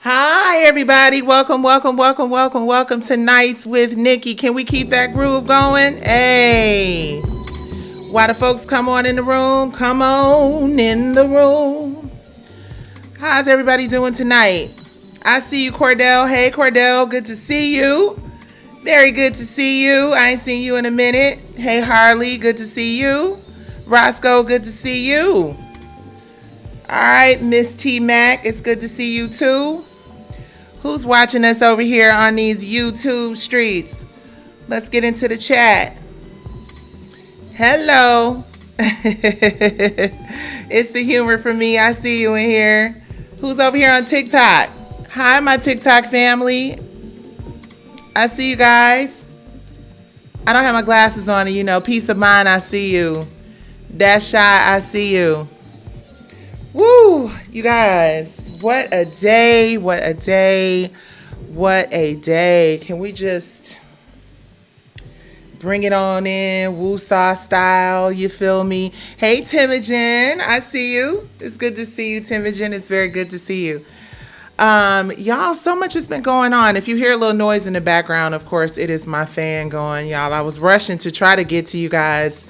Hi, everybody. Welcome, welcome, welcome, welcome, welcome to Nights with Nikki. Can we keep that groove going? Hey. Why the folks come on in the room? Come on in the room. How's everybody doing tonight? I see you, Cordell. Hey, Cordell. Good to see you. Very good to see you. I ain't seen you in a minute. Hey, Harley. Good to see you. Roscoe. Good to see you. All right, Miss T Mac. It's good to see you, too. Who's watching us over here on these YouTube streets? Let's get into the chat. Hello. It's the humor for me. I see you in here. Who's over here on TikTok? Hi, my TikTok family. I see you guys. I don't have my glasses on, and peace of mind, I see you. Dash Shy, I see you. Woo, you guys. What a day, what a day, what a day. Can we just bring it on in, woo-saw style, you feel me? Hey, Timogen, I see you. It's good to see you, Timogen. It's very good to see you. Y'all, so much has been going on. If you hear a little noise in the background, of course, it is my fan going, y'all. I was rushing to try to get to you guys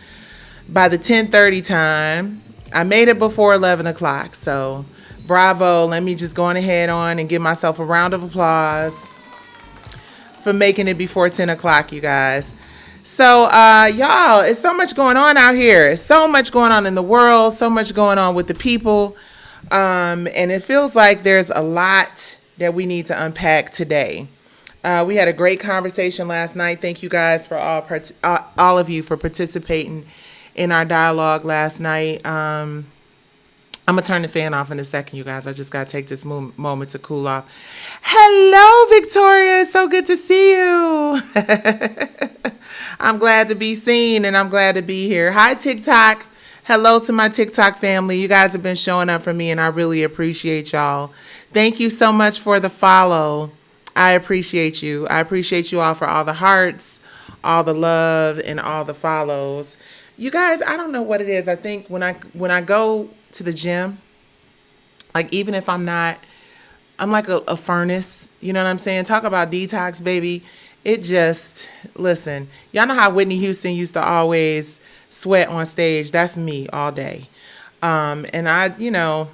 by the 10:30 time. I made it before 11 o'clock, so bravo. Let me just go on ahead and give myself a round of applause for making it before 10 o'clock, you guys. So, y'all, it's so much going on out here. So much going on in the world, so much going on with the people. And it feels like there's a lot that we need to unpack today. We had a great conversation last night. Thank you guys for all of you for participating in our dialogue last night. I'm going to turn the fan off in a second, you guys. I just got to take this moment to cool off. Hello, Victoria. So good to see you. I'm glad to be seen, and I'm glad to be here. Hi, TikTok. Hello to my TikTok family. You guys have been showing up for me, and I really appreciate y'all. Thank you so much for the follow. I appreciate you. I appreciate you all for all the hearts, all the love, and all the follows. You guys, I don't know what it is. I think when I go to the gym, like even if I'm like a furnace, you know what I'm saying? Talk about detox, baby. It just, listen, y'all know how Whitney Houston used to always sweat on stage. That's me all day. And I don't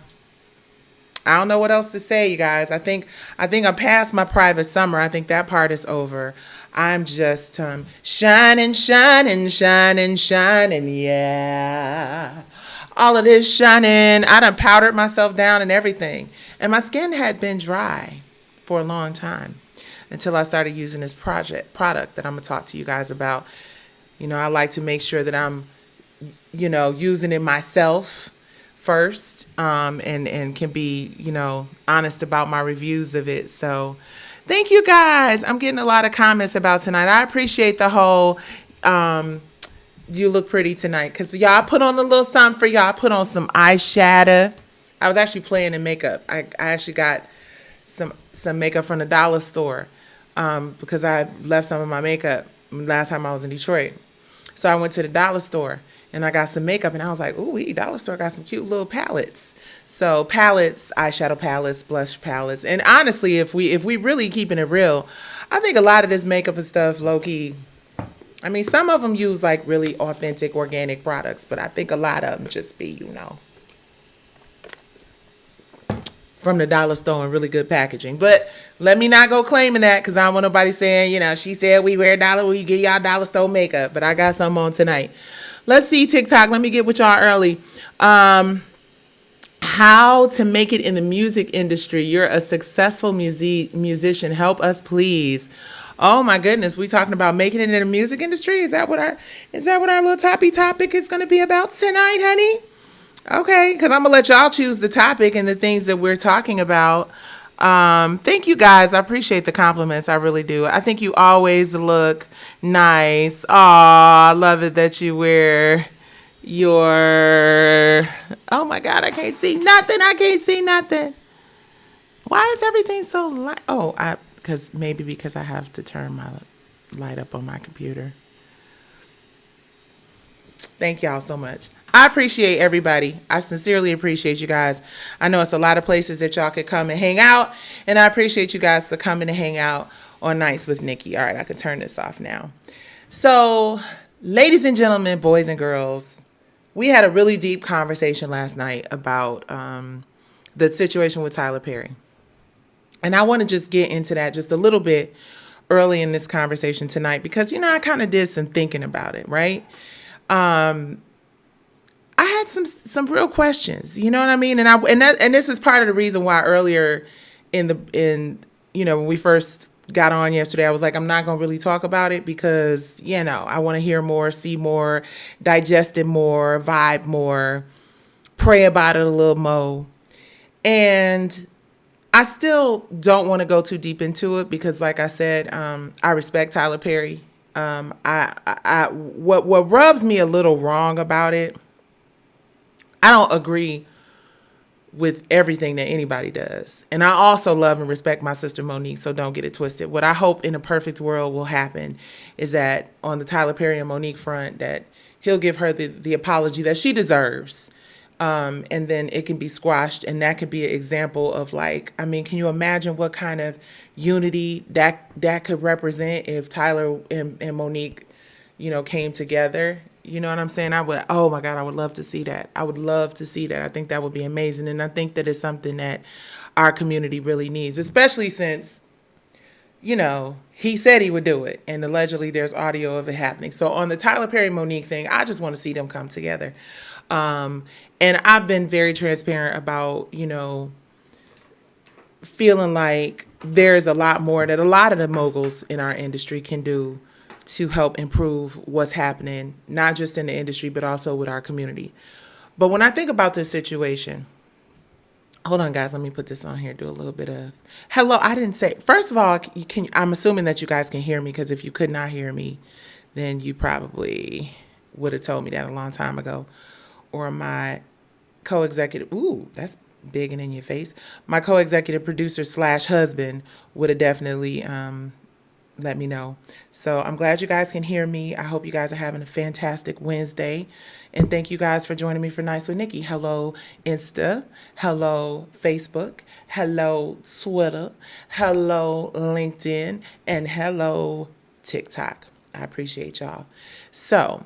know what else to say, you guys. I think I'm past my private summer. I think that part is over. I'm just shining, shining, shining, shining, yeah. All of this shining. I done powdered myself down and everything. And my skin had been dry for a long time until I started using this product that I'm going to talk to you guys about. I like to make sure that I'm, using it myself first, and can be, honest about my reviews of it. So thank you guys. I'm getting a lot of comments about tonight. I appreciate the whole, you look pretty tonight. Because y'all put on a little something for y'all. I put on some eyeshadow. I was actually playing in makeup. I actually got some makeup from the dollar store, because I left some of my makeup last time I was in Detroit. So I went to the dollar store and I got some makeup, and I was like, ooh, dollar store got some cute little palettes. So palettes, eyeshadow palettes, blush palettes. And honestly, if we really keeping it real, I think a lot of this makeup and stuff, low-key, I mean, some of them use like really authentic organic products, but I think a lot of them just be, from the dollar store and really good packaging. But let me not go claiming that, because I don't want nobody saying, she said we wear we get y'all dollar store makeup, but I got some on tonight. Let's see, TikTok. Let me get with y'all early. How to make it in the music industry. You're a successful musician. Help us, please. Oh my goodness, we talking about making it in the music industry? Is that what our little topic is going to be about tonight, honey? Okay, because I'm gonna let y'all choose the topic and the things that we're talking about. Thank you guys. I appreciate the compliments. I really do. I think you always look nice. Aw, I love it that you wear your, oh my God, I can't see nothing. I can't see nothing. Why is everything so light? Oh, because I have to turn my light up on my computer. Thank y'all so much. I appreciate everybody. I sincerely appreciate you guys. I know it's a lot of places that y'all could come and hang out, and I appreciate you guys for coming to hang out on Nights with Nikki. All right, I can turn this off now. So, ladies and gentlemen, boys and girls, we had a really deep conversation last night about the situation with Tyler Perry. And I want to just get into that just a little bit early in this conversation tonight because, I kind of did some thinking about it, right? I had some real questions, you know what I mean? And this is part of the reason why earlier in when we first got on yesterday, I was like, I'm not going to really talk about it because, I want to hear more, see more, digest it more, vibe more, pray about it a little more. And I still don't want to go too deep into it because, like I said, I respect Tyler Perry. What rubs me a little wrong about it, I don't agree with everything that anybody does. And I also love and respect my sister Monique, so don't get it twisted. What I hope in a perfect world will happen is that on the Tyler Perry and Monique front, that he'll give her the apology that she deserves. And then it can be squashed, and that could be an example of can you imagine what kind of unity that could represent if Tyler and Monique, came together? You know what I'm saying? Oh my God, I would love to see that. I would love to see that. I think that would be amazing. And I think that it's something that our community really needs, especially since, he said he would do it. And allegedly there's audio of it happening. So on the Tyler Perry Monique thing, I just want to see them come together. And I've been very transparent about, feeling like there's a lot more that a lot of the moguls in our industry can do to help improve what's happening, not just in the industry, but also with our community. But when I think about this situation, hold on, guys, let me put this on here, do a little bit of, hello, I didn't say, first of all, I'm assuming that you guys can hear me, because if you could not hear me, then you probably would have told me that a long time ago. Or my co-executive, ooh, that's big and in your face. My co-executive producer / husband would have definitely let me know. So I'm glad you guys can hear me. I hope you guys are having a fantastic Wednesday. And thank you guys for joining me for Nights with Nikki. Hello, Insta. Hello, Facebook. Hello, Twitter. Hello, LinkedIn. And hello, TikTok. I appreciate y'all. So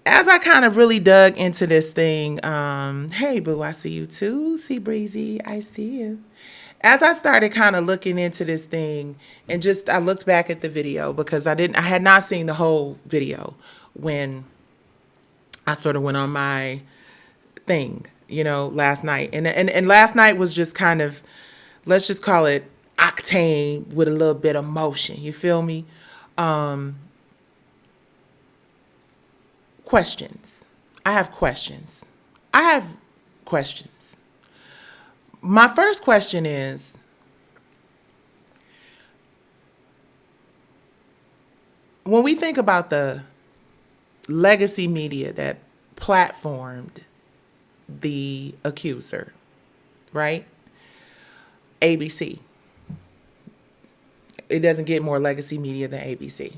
as I kind of really dug into this thing, hey, boo, I see you too. See, Breezy, I see you. As I started kind of looking into this thing, and I looked back at the video because I had not seen the whole video when I sort of went on my thing, last night. And last night was just kind of, let's just call it octane with a little bit of motion. You feel me? Questions. I have questions. My first question is, when we think about the legacy media that platformed the Accuser, right? ABC. It doesn't get more legacy media than ABC.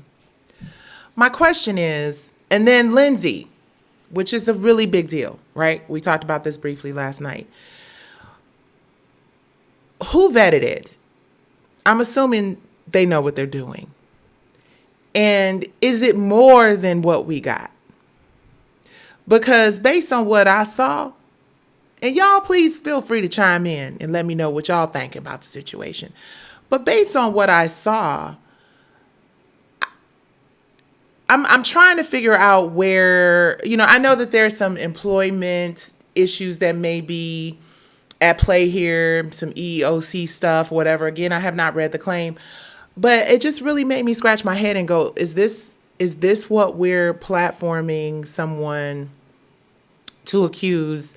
My question is, and then Lindsay, which is a really big deal, right? We talked about this briefly last night. Who vetted it? I'm assuming they know what they're doing. And is it more than what we got? Because based on what I saw, and y'all please feel free to chime in and let me know what y'all think about the situation. But based on what I saw, I'm trying to figure out where, I know that there's some employment issues that may be at play here, some EEOC stuff, whatever. Again, I have not read the claim, but it just really made me scratch my head and go, is this what we're platforming someone to accuse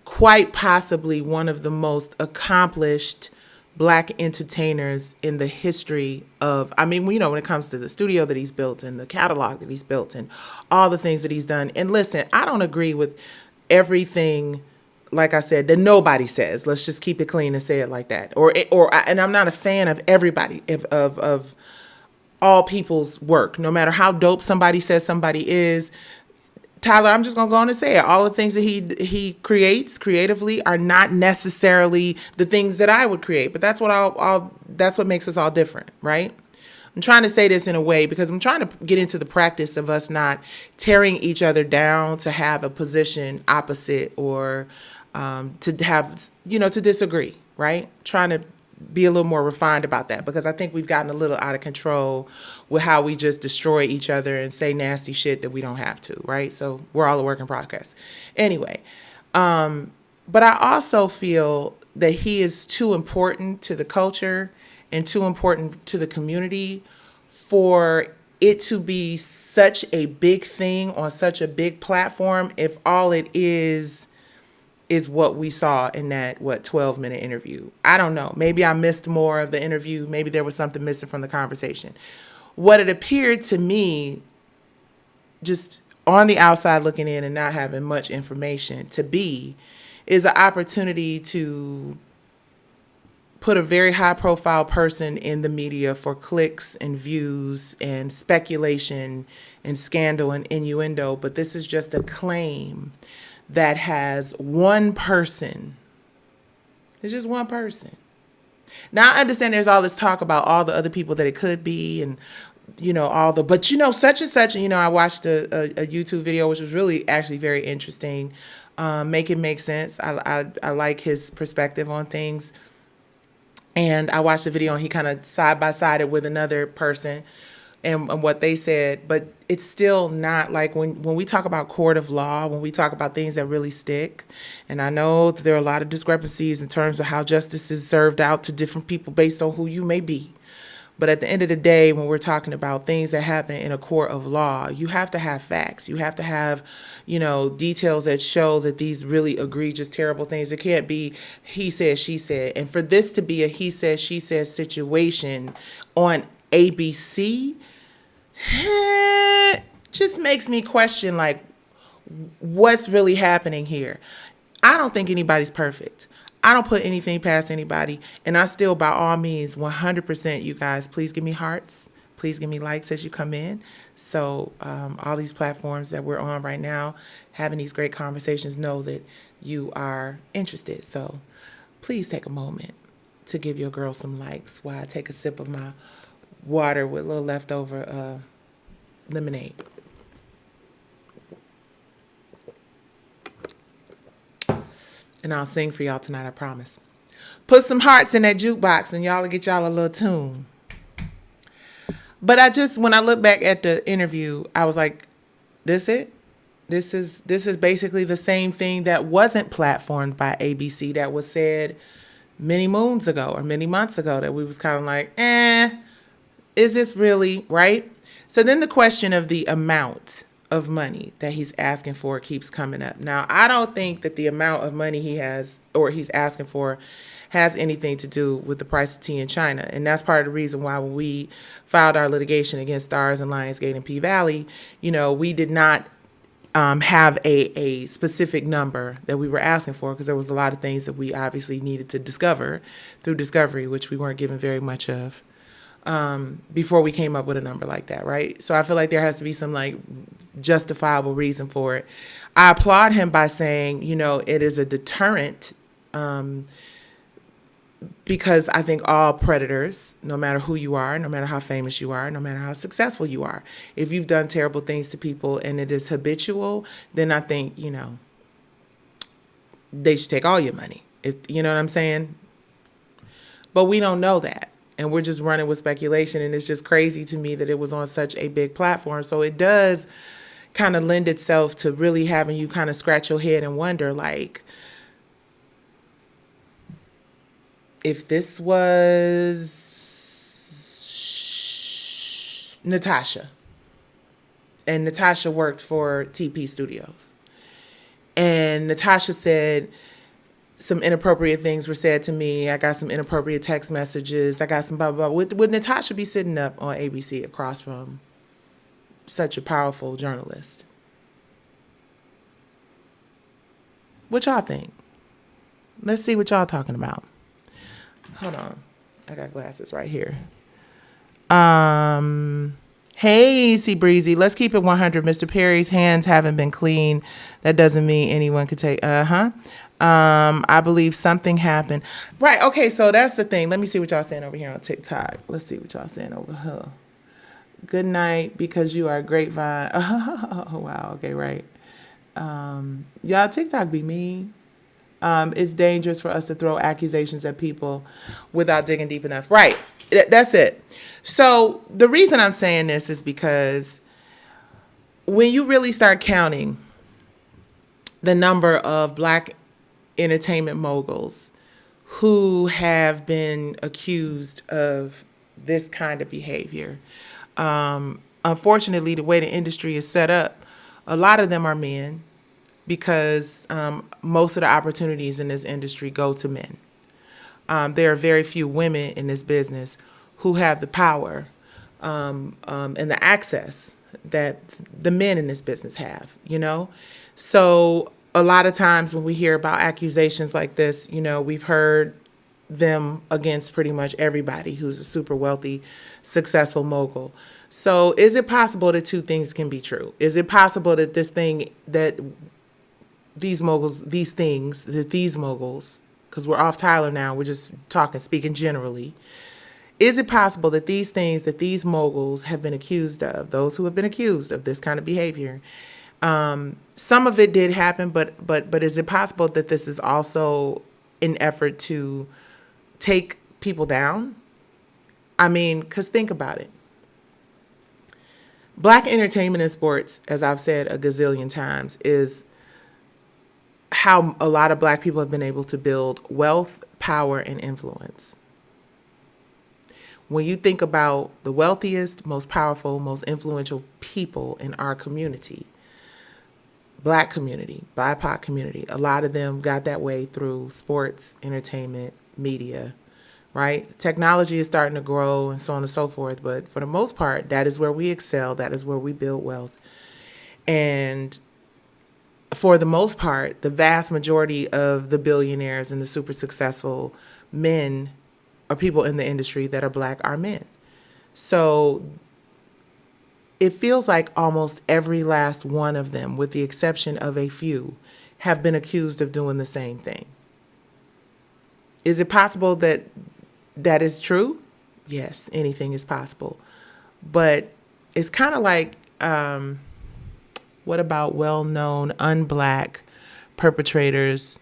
quite possibly one of the most accomplished Black entertainers in the history of, when it comes to the studio that he's built and the catalog that he's built and all the things that he's done. And listen, I don't agree with everything, like I said, that nobody says. Let's just keep it clean and say it like that. And I'm not a fan of everybody, of all people's work. No matter how dope somebody says somebody is, Tyler, I'm just gonna go on and say it. All the things that he creates creatively are not necessarily the things that I would create, but that's what I'll that's what makes us all different, right? I'm trying to say this in a way because I'm trying to get into the practice of us not tearing each other down to have a position opposite or to have, to disagree, right? Trying to be a little more refined about that because I think we've gotten a little out of control with how we just destroy each other and say nasty shit that we don't have to, right? So we're all a work in progress. Anyway, but I also feel that he is too important to the culture and too important to the community for it to be such a big thing on such a big platform if all it is what we saw in that 12-minute interview. I don't know. Maybe I missed more of the interview. Maybe there was something missing from the conversation. What it appeared to me, just on the outside looking in and not having much information to be, is an opportunity to put a very high profile person in the media for clicks and views and speculation and scandal and innuendo. But this is just a claim that has one person. It's just one person. Now I understand there's all this talk about all the other people that it could be and but such and such, and I watched a YouTube video which was really actually very interesting. Make it make sense. I like his perspective on things. And I watched the video and he kind of side by sided with another person and what they said, but it's still not like when we talk about court of law, when we talk about things that really stick, and I know that there are a lot of discrepancies in terms of how justice is served out to different people based on who you may be. But at the end of the day, when we're talking about things that happen in a court of law, you have to have facts. You have to have, details that show that these really egregious, terrible things. It can't be he said, she said. And for this to be a he said, she said situation on ABC, just makes me question, like, what's really happening here. I don't think anybody's perfect. I don't put anything past anybody. And I still, by all means, 100%, you guys, please give me hearts. Please give me likes as you come in. So all these platforms that we're on right now, having these great conversations, know that you are interested. So please take a moment to give your girl some likes while I take a sip of my water with a little leftover lemonade. And I'll sing for y'all tonight, I promise. Put some hearts in that jukebox and y'all will get y'all a little tune. But when I look back at the interview, I was like, this it? This is basically the same thing that wasn't platformed by ABC that was said many moons ago or many months ago that we was kind of like, is this really, right? So then the question of the amount of money that he's asking for keeps coming up. Now, I don't think that the amount of money he has or he's asking for has anything to do with the price of tea in China. And that's part of the reason why when we filed our litigation against Starz and Lionsgate and P-Valley, we did not have a specific number that we were asking for because there was a lot of things that we obviously needed to discover through discovery, which we weren't given very much of before we came up with a number like that, right? So I feel like there has to be some justifiable reason for it. I applaud him by saying, it is a deterrent because I think all predators, no matter who you are, no matter how famous you are, no matter how successful you are, if you've done terrible things to people and it is habitual, then I think, they should take all your money. If you know what I'm saying? But we don't know that. And we're just running with speculation. And it's just crazy to me that it was on such a big platform. So it does kind of lend itself to really having you kind of scratch your head and wonder, like, if this was Natasha, and Natasha worked for TP Studios, and Natasha said some inappropriate things were said to me, I got some inappropriate text messages, I got some blah, blah, blah. Would Natasha be sitting up on ABC across from such a powerful journalist? What y'all think? Let's see what y'all talking about. Hold on. I got glasses right here. Hey, easy breezy. Let's keep it 100. Mr. Perry's hands haven't been clean. That doesn't mean anyone could take. I believe something happened. Right. Okay. So that's the thing. Let me see what y'all saying over here on TikTok. Let's see what y'all saying over here. Good night, because you are a grapevine. Oh, wow. Okay. Right. Y'all, TikTok be mean. It's dangerous for us to throw accusations at people without digging deep enough. Right. That's it. So the reason I'm saying this is because when you really start counting the number of black entertainment moguls who have been accused of this kind of behavior, unfortunately, the way the industry is set up, a lot of them are men because most of the opportunities in this industry go to men. There are very few women in this business who have the power and the access that the men in this business have, you know? So a lot of times when we hear about accusations like this, you know, we've heard them against pretty much everybody who's a super wealthy, successful mogul. So is it possible that two things can be true? Is it possible that these moguls, because we're off Tyler now, we're just speaking generally. Is it possible that these things that these moguls have been accused of, those who have been accused of this kind of behavior, some of it did happen, but is it possible that this is also an effort to take people down? I mean, because think about it. Black entertainment and sports, as I've said a gazillion times, is how a lot of black people have been able to build wealth, power, and influence. When you think about the wealthiest, most powerful, most influential people in our community, black community, BIPOC community, a lot of them got that way through sports, entertainment, media, right? Technology is starting to grow and so on and so forth. But for the most part, that is where we excel. That is where we build wealth. And for the most part, the vast majority of the billionaires and the super successful men or people in the industry that are black are men. So it feels like almost every last one of them, with the exception of a few, have been accused of doing the same thing. Is it possible that that is true? Yes, anything is possible. But it's kind of like, what about well-known unblack perpetrators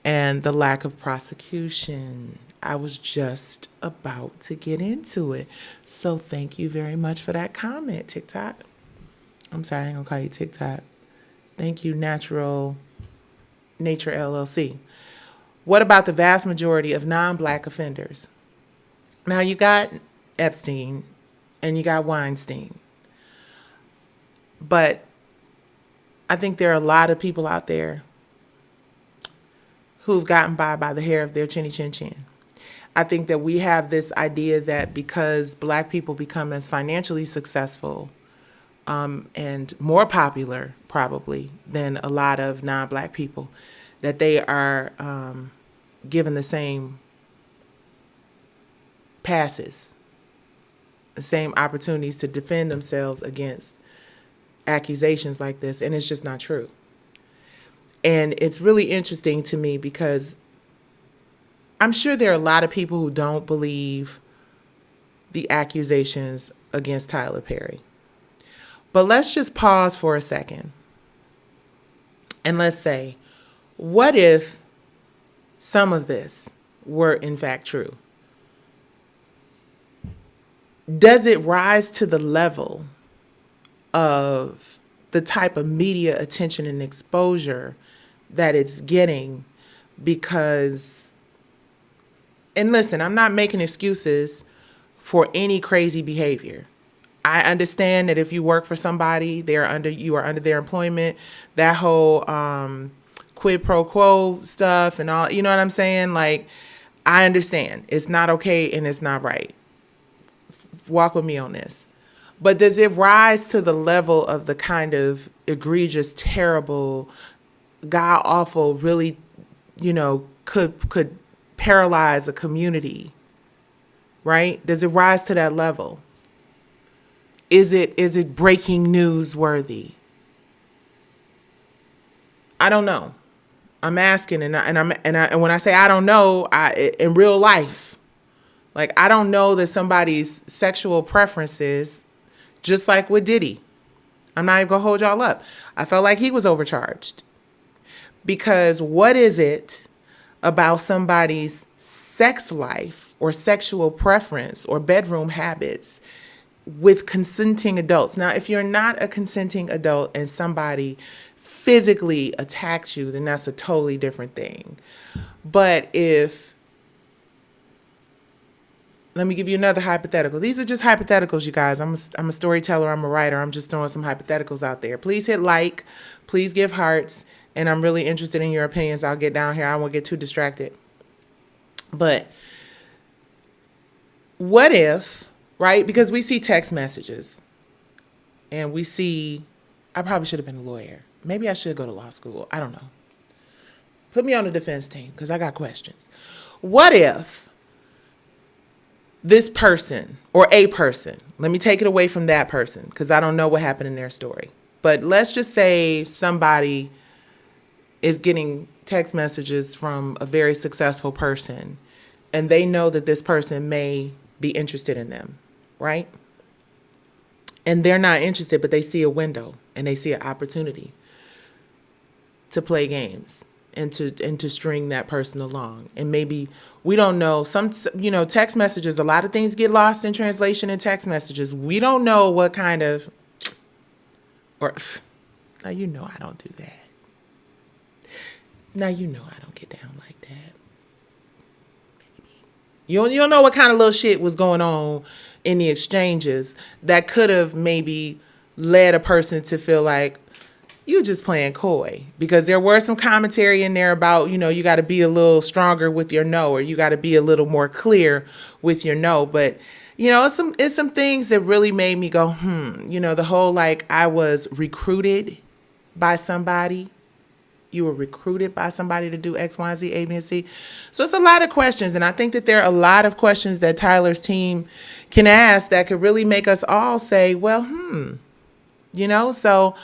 and the lack of prosecution? I was just about to get into it. So thank you very much for that comment, TikTok. I'm sorry, I ain't gonna call you TikTok. Thank you, Natural Nature LLC. What about the vast majority of non-black offenders? Now you got Epstein and you got Weinstein. But I think there are a lot of people out there who've gotten by the hair of their chinny chin chin. I think that we have this idea that because black people become as financially successful and more popular probably than a lot of non-black people, that they are given the same passes, the same opportunities to defend themselves against accusations like this, and it's just not true. And it's really interesting to me because I'm sure there are a lot of people who don't believe the accusations against Tyler Perry. But let's just pause for a second and let's say, what if some of this were in fact true? Does it rise to the level of the type of media attention and exposure that it's getting? Because, and listen, I'm not making excuses for any crazy behavior. I understand that if you work for somebody, you are under their employment, that whole quid pro quo stuff and all, you know what I'm saying? Like, I understand it's not okay and it's not right. Walk with me on this. But does it rise to the level of the kind of egregious, terrible, god awful, really, could paralyze a community, right? Does it rise to that level? Is it breaking news worthy? I don't know. I'm asking, and when I say I don't know, in real life, like I don't know that somebody's sexual preferences, just like with Diddy. I'm not even gonna hold y'all up. I felt like he was overcharged because what is it about somebody's sex life or sexual preference or bedroom habits with consenting adults? Now, if you're not a consenting adult and somebody physically attacks you, then that's a totally different thing. But if, let me give you another hypothetical. These are just hypotheticals, you guys. I'm a storyteller. I'm a writer. I'm just throwing some hypotheticals out there. Please hit like. Please give hearts. And I'm really interested in your opinions. I'll get down here. I won't get too distracted. But what if, right? Because we see text messages and we see, I probably should have been a lawyer. Maybe I should go to law school. I don't know. Put me on the defense team because I got questions. What if this person or a person, let me take it away from that person because I don't know what happened in their story. But let's just say somebody is getting text messages from a very successful person and they know that this person may be interested in them, right? And they're not interested, but they see a window and they see an opportunity to play games and to string that person along. And maybe, we don't know, some, text messages, a lot of things get lost in translation in text messages. We don't know what kind of, or now I don't do that. Now I don't get down like that. You don't know what kind of little shit was going on in the exchanges that could have maybe led a person to feel like you just playing coy, because there were some commentary in there about, you got to be a little stronger with your no, or you got to be a little more clear with your no. But, it's some things that really made me go, the whole, like, I was recruited by somebody. You were recruited by somebody to do X, Y, Z, A, B, and C. So it's a lot of questions. And I think that there are a lot of questions that Tyler's team can ask that could really make us all say, well, so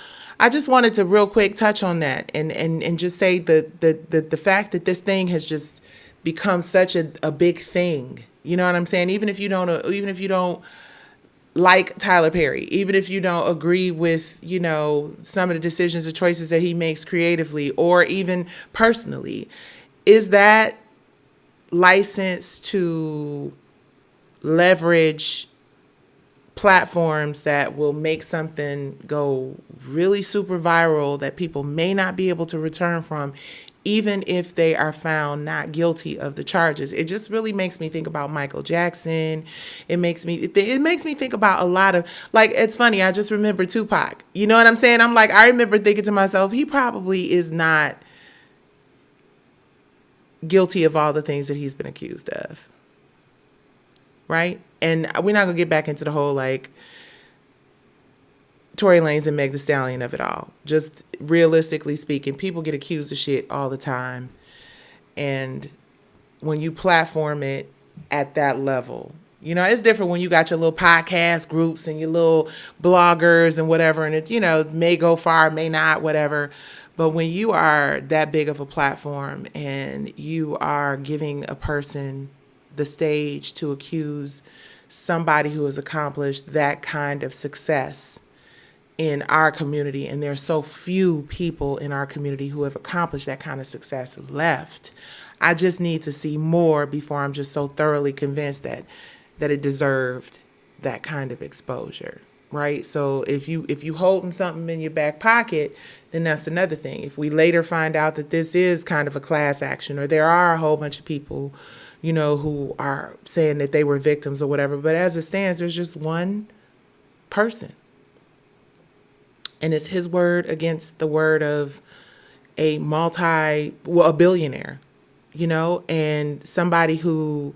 I just wanted to real quick touch on that and just say the fact that this thing has just become such a big thing. You know what I'm saying? Even if you don't like Tyler Perry, even if you don't agree with, some of the decisions or choices that he makes creatively or even personally, is that license to leverage platforms that will make something go really super viral that people may not be able to return from, even if they are found not guilty of the charges? It just really makes me think about Michael Jackson. It makes me think about a lot of, like, it's funny. I just remember Tupac. You know what I'm saying? I'm like, I remember thinking to myself, he probably is not guilty of all the things that he's been accused of. Right? And we're not going to get back into the whole, like, Tory Lanez and Meg Thee Stallion of it all. Just realistically speaking, people get accused of shit all the time. And when you platform it at that level, it's different when you got your little podcast groups and your little bloggers and whatever. And it, may go far, may not, whatever. But when you are that big of a platform and you are giving a person the stage to accuse somebody who has accomplished that kind of success in our community, and there's so few people in our community who have accomplished that kind of success left, I just need to see more before I'm just so thoroughly convinced that it deserved that kind of exposure, right? So if you holding something in your back pocket, then that's another thing. If we later find out that this is kind of a class action, or there are a whole bunch of people, who are saying that they were victims or whatever, but as it stands, there's just one person. And it's his word against the word of a billionaire, and somebody who,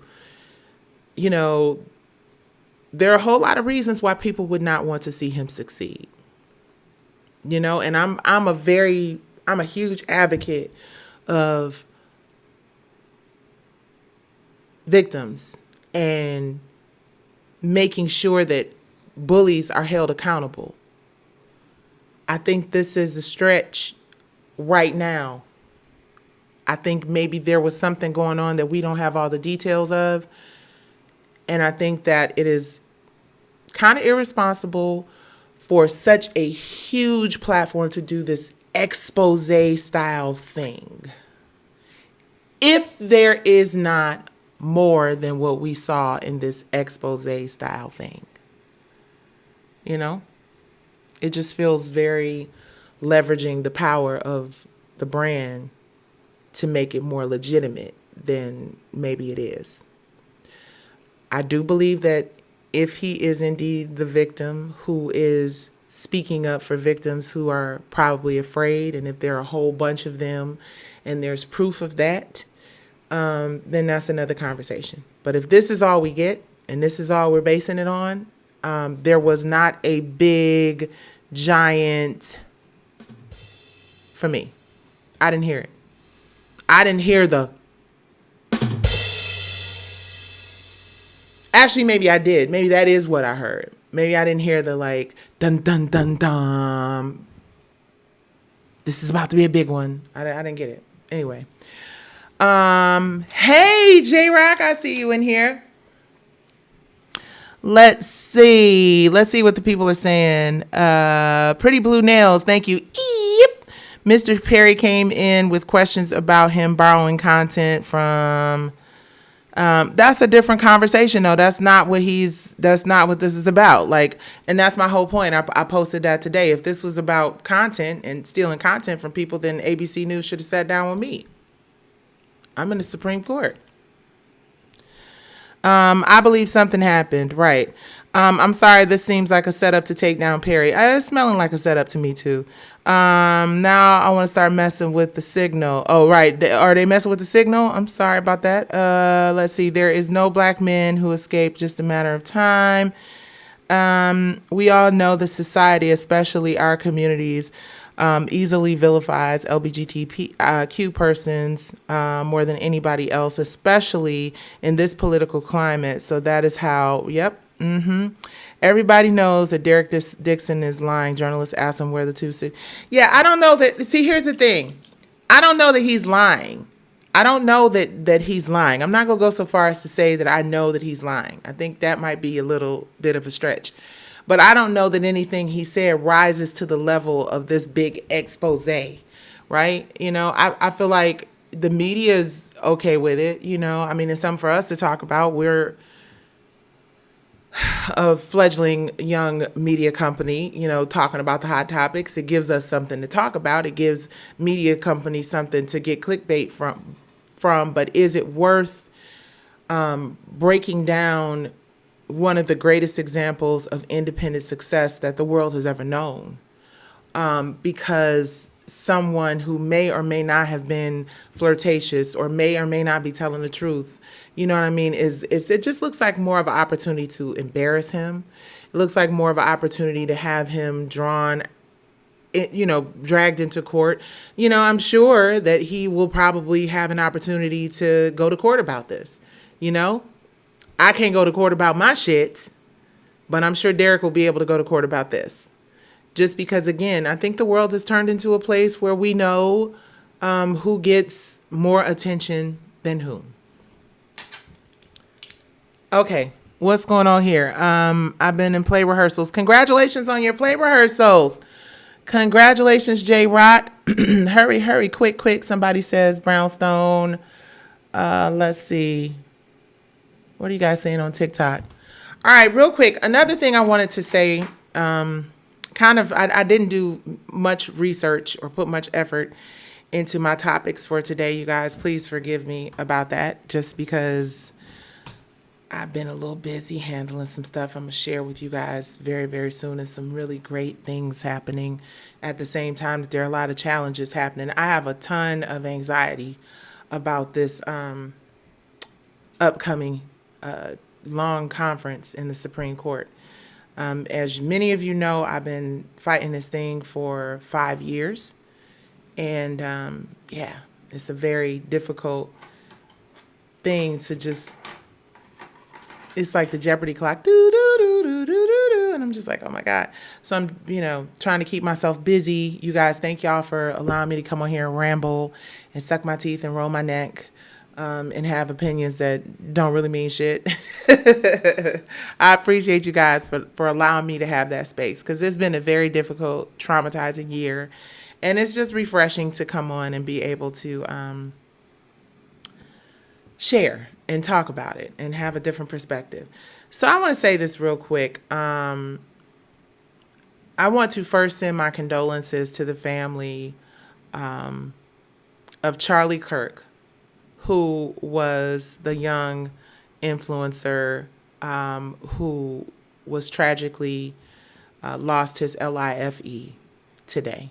there are a whole lot of reasons why people would not want to see him succeed, and I'm a huge advocate of victims and making sure that bullies are held accountable. I think this is a stretch right now. I think maybe there was something going on that we don't have all the details of. And I think that it is kind of irresponsible for such a huge platform to do this expose style thing. If there is not more than what we saw in this expose style thing, you know, it just feels very leveraging the power of the brand to make it more legitimate than maybe it is. I do believe that if he is indeed the victim who is speaking up for victims who are probably afraid, and if there are a whole bunch of them and there's proof of that, then that's another conversation. But if this is all we get and this is all we're basing it on, there was not a big, giant, for me. I didn't hear it. I didn't hear the, actually, maybe I did. Maybe that is what I heard. Maybe I didn't hear the like, dun, dun, dun, dun. This is about to be a big one. I didn't get it. Anyway. Hey, J-Rock, I see you in here. Let's see what the people are saying. Pretty Blue Nails, thank you. Yep. Mr. Perry came in with questions about him borrowing content from, that's a different conversation though. That's not what this is about. Like, and that's my whole point. I posted that today. If this was about content and stealing content from people, then ABC News should have sat down with me. I'm in the Supreme Court. I believe something happened. Right. I'm sorry. This seems like a setup to take down Perry. It's smelling like a setup to me too. Now I want to start messing with the signal. Oh, right. Are they messing with the signal? I'm sorry about that. Let's see. There is no black men who escaped, just a matter of time. We all know that society, especially our communities, easily vilifies LGBTQ persons more than anybody else, especially in this political climate. So that is how, yep. Everybody knows that Derek Dixon is lying. Journalists ask him where the two sit. Yeah, I don't know that. See, here's the thing. I don't know that he's lying. I don't know that he's lying. I'm not going to go so far as to say that I know that he's lying. I think that might be a little bit of a stretch. But I don't know that anything he said rises to the level of this big expose, right? You know, I feel like the media is okay with it. You know, I mean, it's something for us to talk about. We're a fledgling young media company, you know, talking about the hot topics. It gives us something to talk about. It gives media companies something to get clickbait from. But is it worth breaking down one of the greatest examples of independent success that the world has ever known? Because someone who may or may not have been flirtatious or may not be telling the truth, you know what I mean, it just looks like more of an opportunity to embarrass him. It looks like more of an opportunity to have him dragged into court. You know, I'm sure that he will probably have an opportunity to go to court about this. You know, I can't go to court about my shit, but I'm sure Derek will be able to go to court about this. Just because, again, I think the world has turned into a place where we know who gets more attention than whom. Okay, what's going on here? I've been in play rehearsals. Congratulations on your play rehearsals. Congratulations, J-Rock. Hurry, quick. Somebody says Brownstone. Let's see. What are you guys saying on TikTok? All right, real quick. Another thing I wanted to say, I didn't do much research or put much effort into my topics for today, you guys. Please forgive me about that, just because I've been a little busy handling some stuff I'm going to share with you guys very, very soon, and some really great things happening at the same time that there are a lot of challenges happening. I have a ton of anxiety about this upcoming long conference in the Supreme Court. As many of you know, I've been fighting this thing for 5 years. And it's a very difficult thing to just, it's like the Jeopardy clock. Doo, doo, doo, doo, doo, doo, doo. And I'm just like, oh my God. So I'm, trying to keep myself busy. You guys, thank y'all for allowing me to come on here and ramble and suck my teeth and roll my neck. And have opinions that don't really mean shit. I appreciate you guys for allowing me to have that space, because it's been a very difficult, traumatizing year. And it's just refreshing to come on and be able to share and talk about it and have a different perspective. So I want to say this real quick. I want to first send my condolences to the family of Charlie Kirk, who was the young influencer who was tragically lost his life today.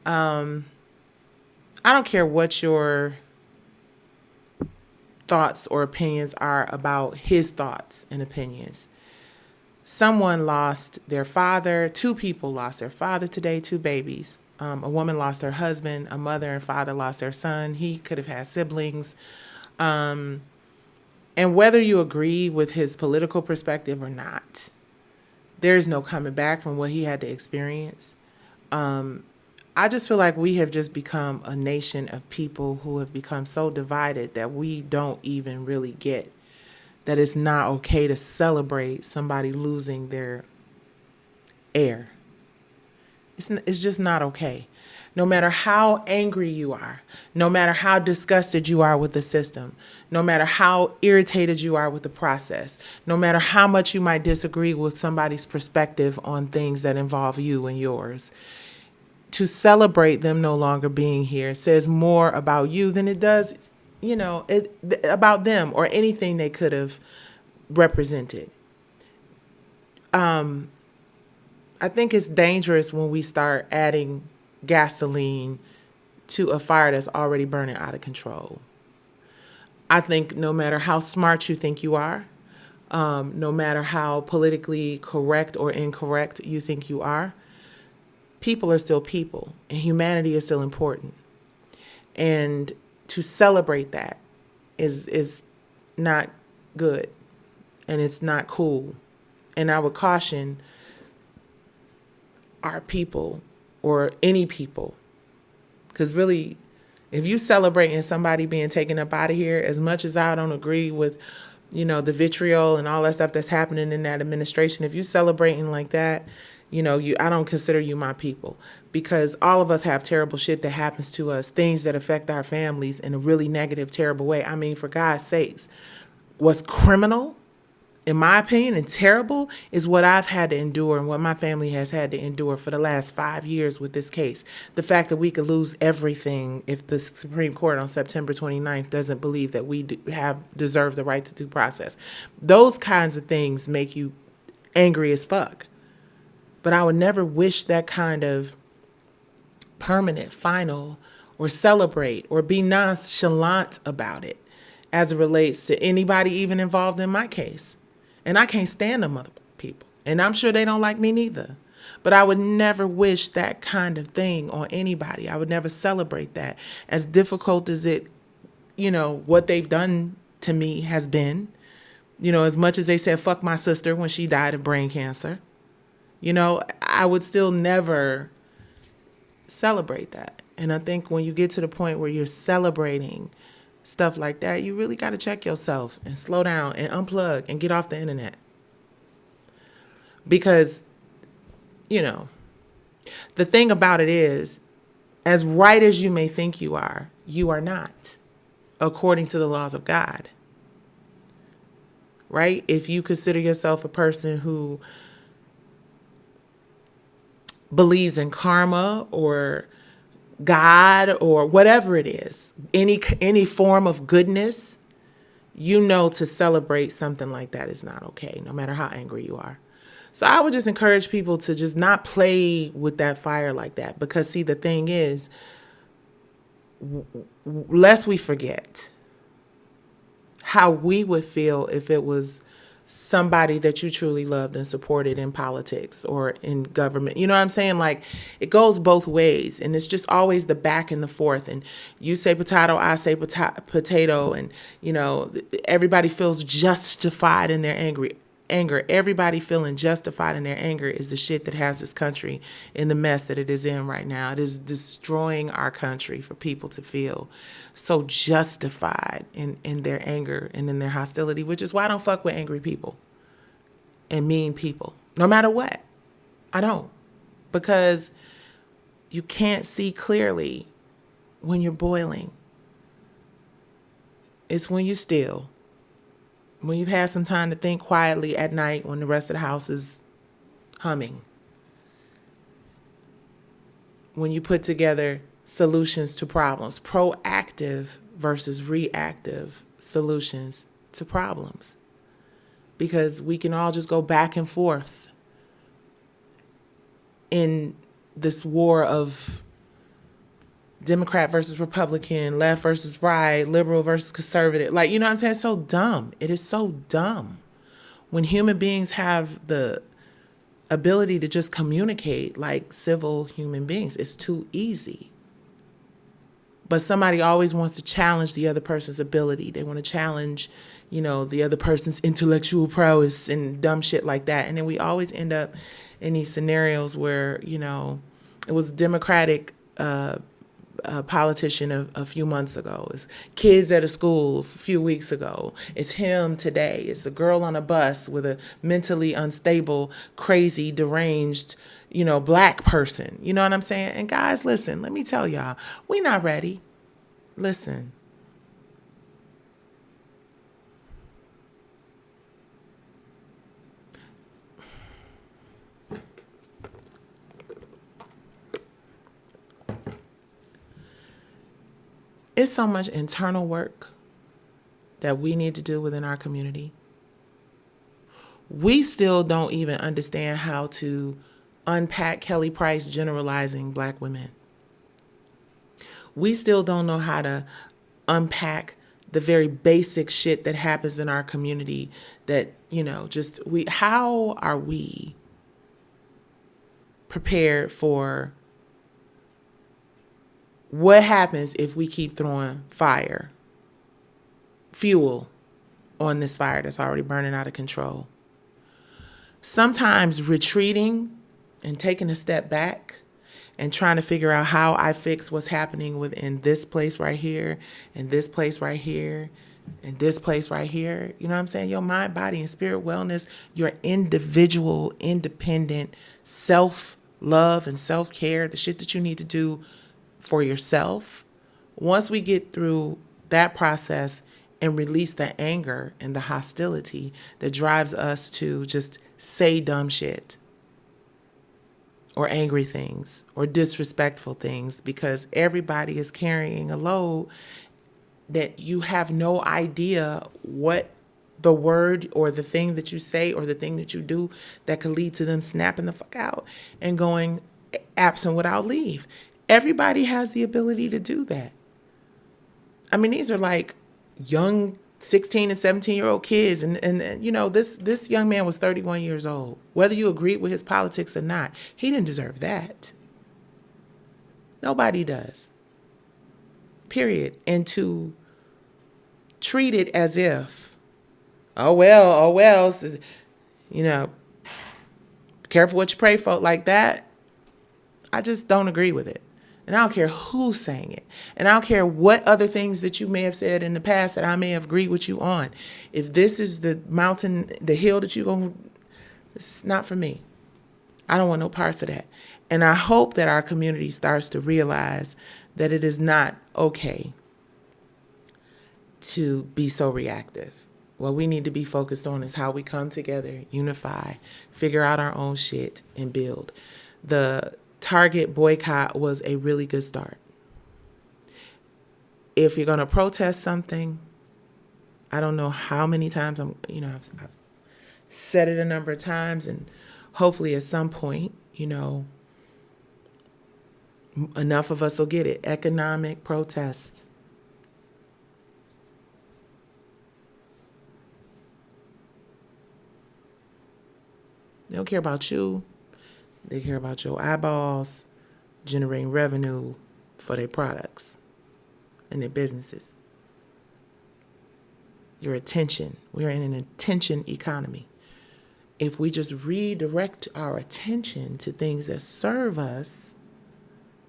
I don't care what your thoughts or opinions are about his thoughts and opinions. Someone lost their father. 2 people lost their father today, 2 babies. A woman lost her husband. A mother and father lost their son. He could have had siblings. And whether you agree with his political perspective or not, there is no coming back from what he had to experience. I just feel like we have just become a nation of people who have become so divided that we don't even really get that it's not okay to celebrate somebody losing their heir. It's just not okay. No matter how angry you are, no matter how disgusted you are with the system, no matter how irritated you are with the process, no matter how much you might disagree with somebody's perspective on things that involve you and yours, to celebrate them no longer being here says more about you than it does, about them or anything they could have represented. I think it's dangerous when we start adding gasoline to a fire that's already burning out of control. I think no matter how smart you think you are, no matter how politically correct or incorrect you think you are, people are still people, and humanity is still important. And to celebrate that is not good, and it's not cool. And I would caution our people, or any people, because really, if you celebrating somebody being taken up out of here, as much as I don't agree with, the vitriol and all that stuff that's happening in that administration, if you celebrating like that, I don't consider you my people, because all of us have terrible shit that happens to us, things that affect our families in a really negative, terrible way. I mean, for God's sakes, what's criminal, in my opinion, and terrible is what I've had to endure and what my family has had to endure for the last 5 years with this case. The fact that we could lose everything if the Supreme Court on September 29th doesn't believe that we deserve the right to due process. Those kinds of things make you angry as fuck. But I would never wish that kind of permanent, final, or celebrate or be nonchalant about it as it relates to anybody even involved in my case. And I can't stand them other people. And I'm sure they don't like me neither. But I would never wish that kind of thing on anybody. I would never celebrate that. As difficult as it, what they've done to me has been. As much as they said, fuck my sister when she died of brain cancer. I would still never celebrate that. And I think when you get to the point where you're celebrating stuff like that, you really got to check yourself and slow down and unplug and get off the internet. Because, the thing about it is, as right as you may think you are not, according to the laws of God. Right? If you consider yourself a person who believes in karma or God or whatever it is, any form of goodness, to celebrate something like that is not okay, no matter how angry you are. So I would just encourage people to just not play with that fire like that, because see, the thing is, lest we forget how we would feel if it was somebody that you truly loved and supported in politics or in government. You know what I'm saying? Like, it goes both ways, and it's just always the back and the forth. And you say potato, I say potato, and everybody feels justified in their anger. Everybody feeling justified in their anger is the shit that has this country in the mess that it is in right now. It is destroying our country for people to feel so justified in their anger and in their hostility, which is why I don't fuck with angry people and mean people, no matter what. I don't. Because you can't see clearly when you're boiling. It's when you're still. When you've had some time to think quietly at night when the rest of the house is humming. When you put together solutions to problems, proactive versus reactive solutions to problems. Because we can all just go back and forth in this war of Democrat versus Republican, left versus right, liberal versus conservative. Like, you know what I'm saying? It's so dumb. It is so dumb. When human beings have the ability to just communicate like civil human beings, it's too easy. But somebody always wants to challenge the other person's ability. They want to challenge, the other person's intellectual prowess and dumb shit like that. And then we always end up in these scenarios where, it was Democratic a politician a few months ago. It's kids at a school a few weeks ago. It's him today. It's a girl on a bus with a mentally unstable, crazy, deranged, black person. You know what I'm saying? And guys, listen, let me tell y'all, we not ready. Listen. It's so much internal work that we need to do within our community. We still don't even understand how to unpack Kelly Price generalizing black women. We still don't know how to unpack the very basic shit that happens in our community that, how are we prepared for what happens if we keep throwing fuel on this fire that's already burning out of control? Sometimes retreating and taking a step back and trying to figure out how I fix what's happening within this place right here and this place right here and this place right here. You know what I'm saying? Your mind, body, and spirit wellness, your individual, independent self-love and self-care, the shit that you need to do for yourself. Once we get through that process and release the anger and the hostility that drives us to just say dumb shit or angry things or disrespectful things because everybody is carrying a load that you have no idea what the word or the thing that you say or the thing that you do that could lead to them snapping the fuck out and going absent without leave. Everybody has the ability to do that. I mean, these are like young 16 and 17-year-old kids. And this young man was 31 years old. Whether you agreed with his politics or not, he didn't deserve that. Nobody does. Period. And to treat it as if, oh well, careful what you pray for like that. I just don't agree with it. And I don't care who's saying it. And I don't care what other things that you may have said in the past that I may have agreed with you on. If this is the mountain, the hill that you're going to, it's not for me. I don't want no parts of that. And I hope that our community starts to realize that it is not okay to be so reactive. What we need to be focused on is how we come together, unify, figure out our own shit, and build. The Target boycott was a really good start. If you're going to protest something, I don't know how many times I've said it a number of times, and hopefully at some point, enough of us will get it. Economic protests. They don't care about you. They care about your eyeballs, generating revenue for their products and their businesses. Your attention. We are in an attention economy. If we just redirect our attention to things that serve us,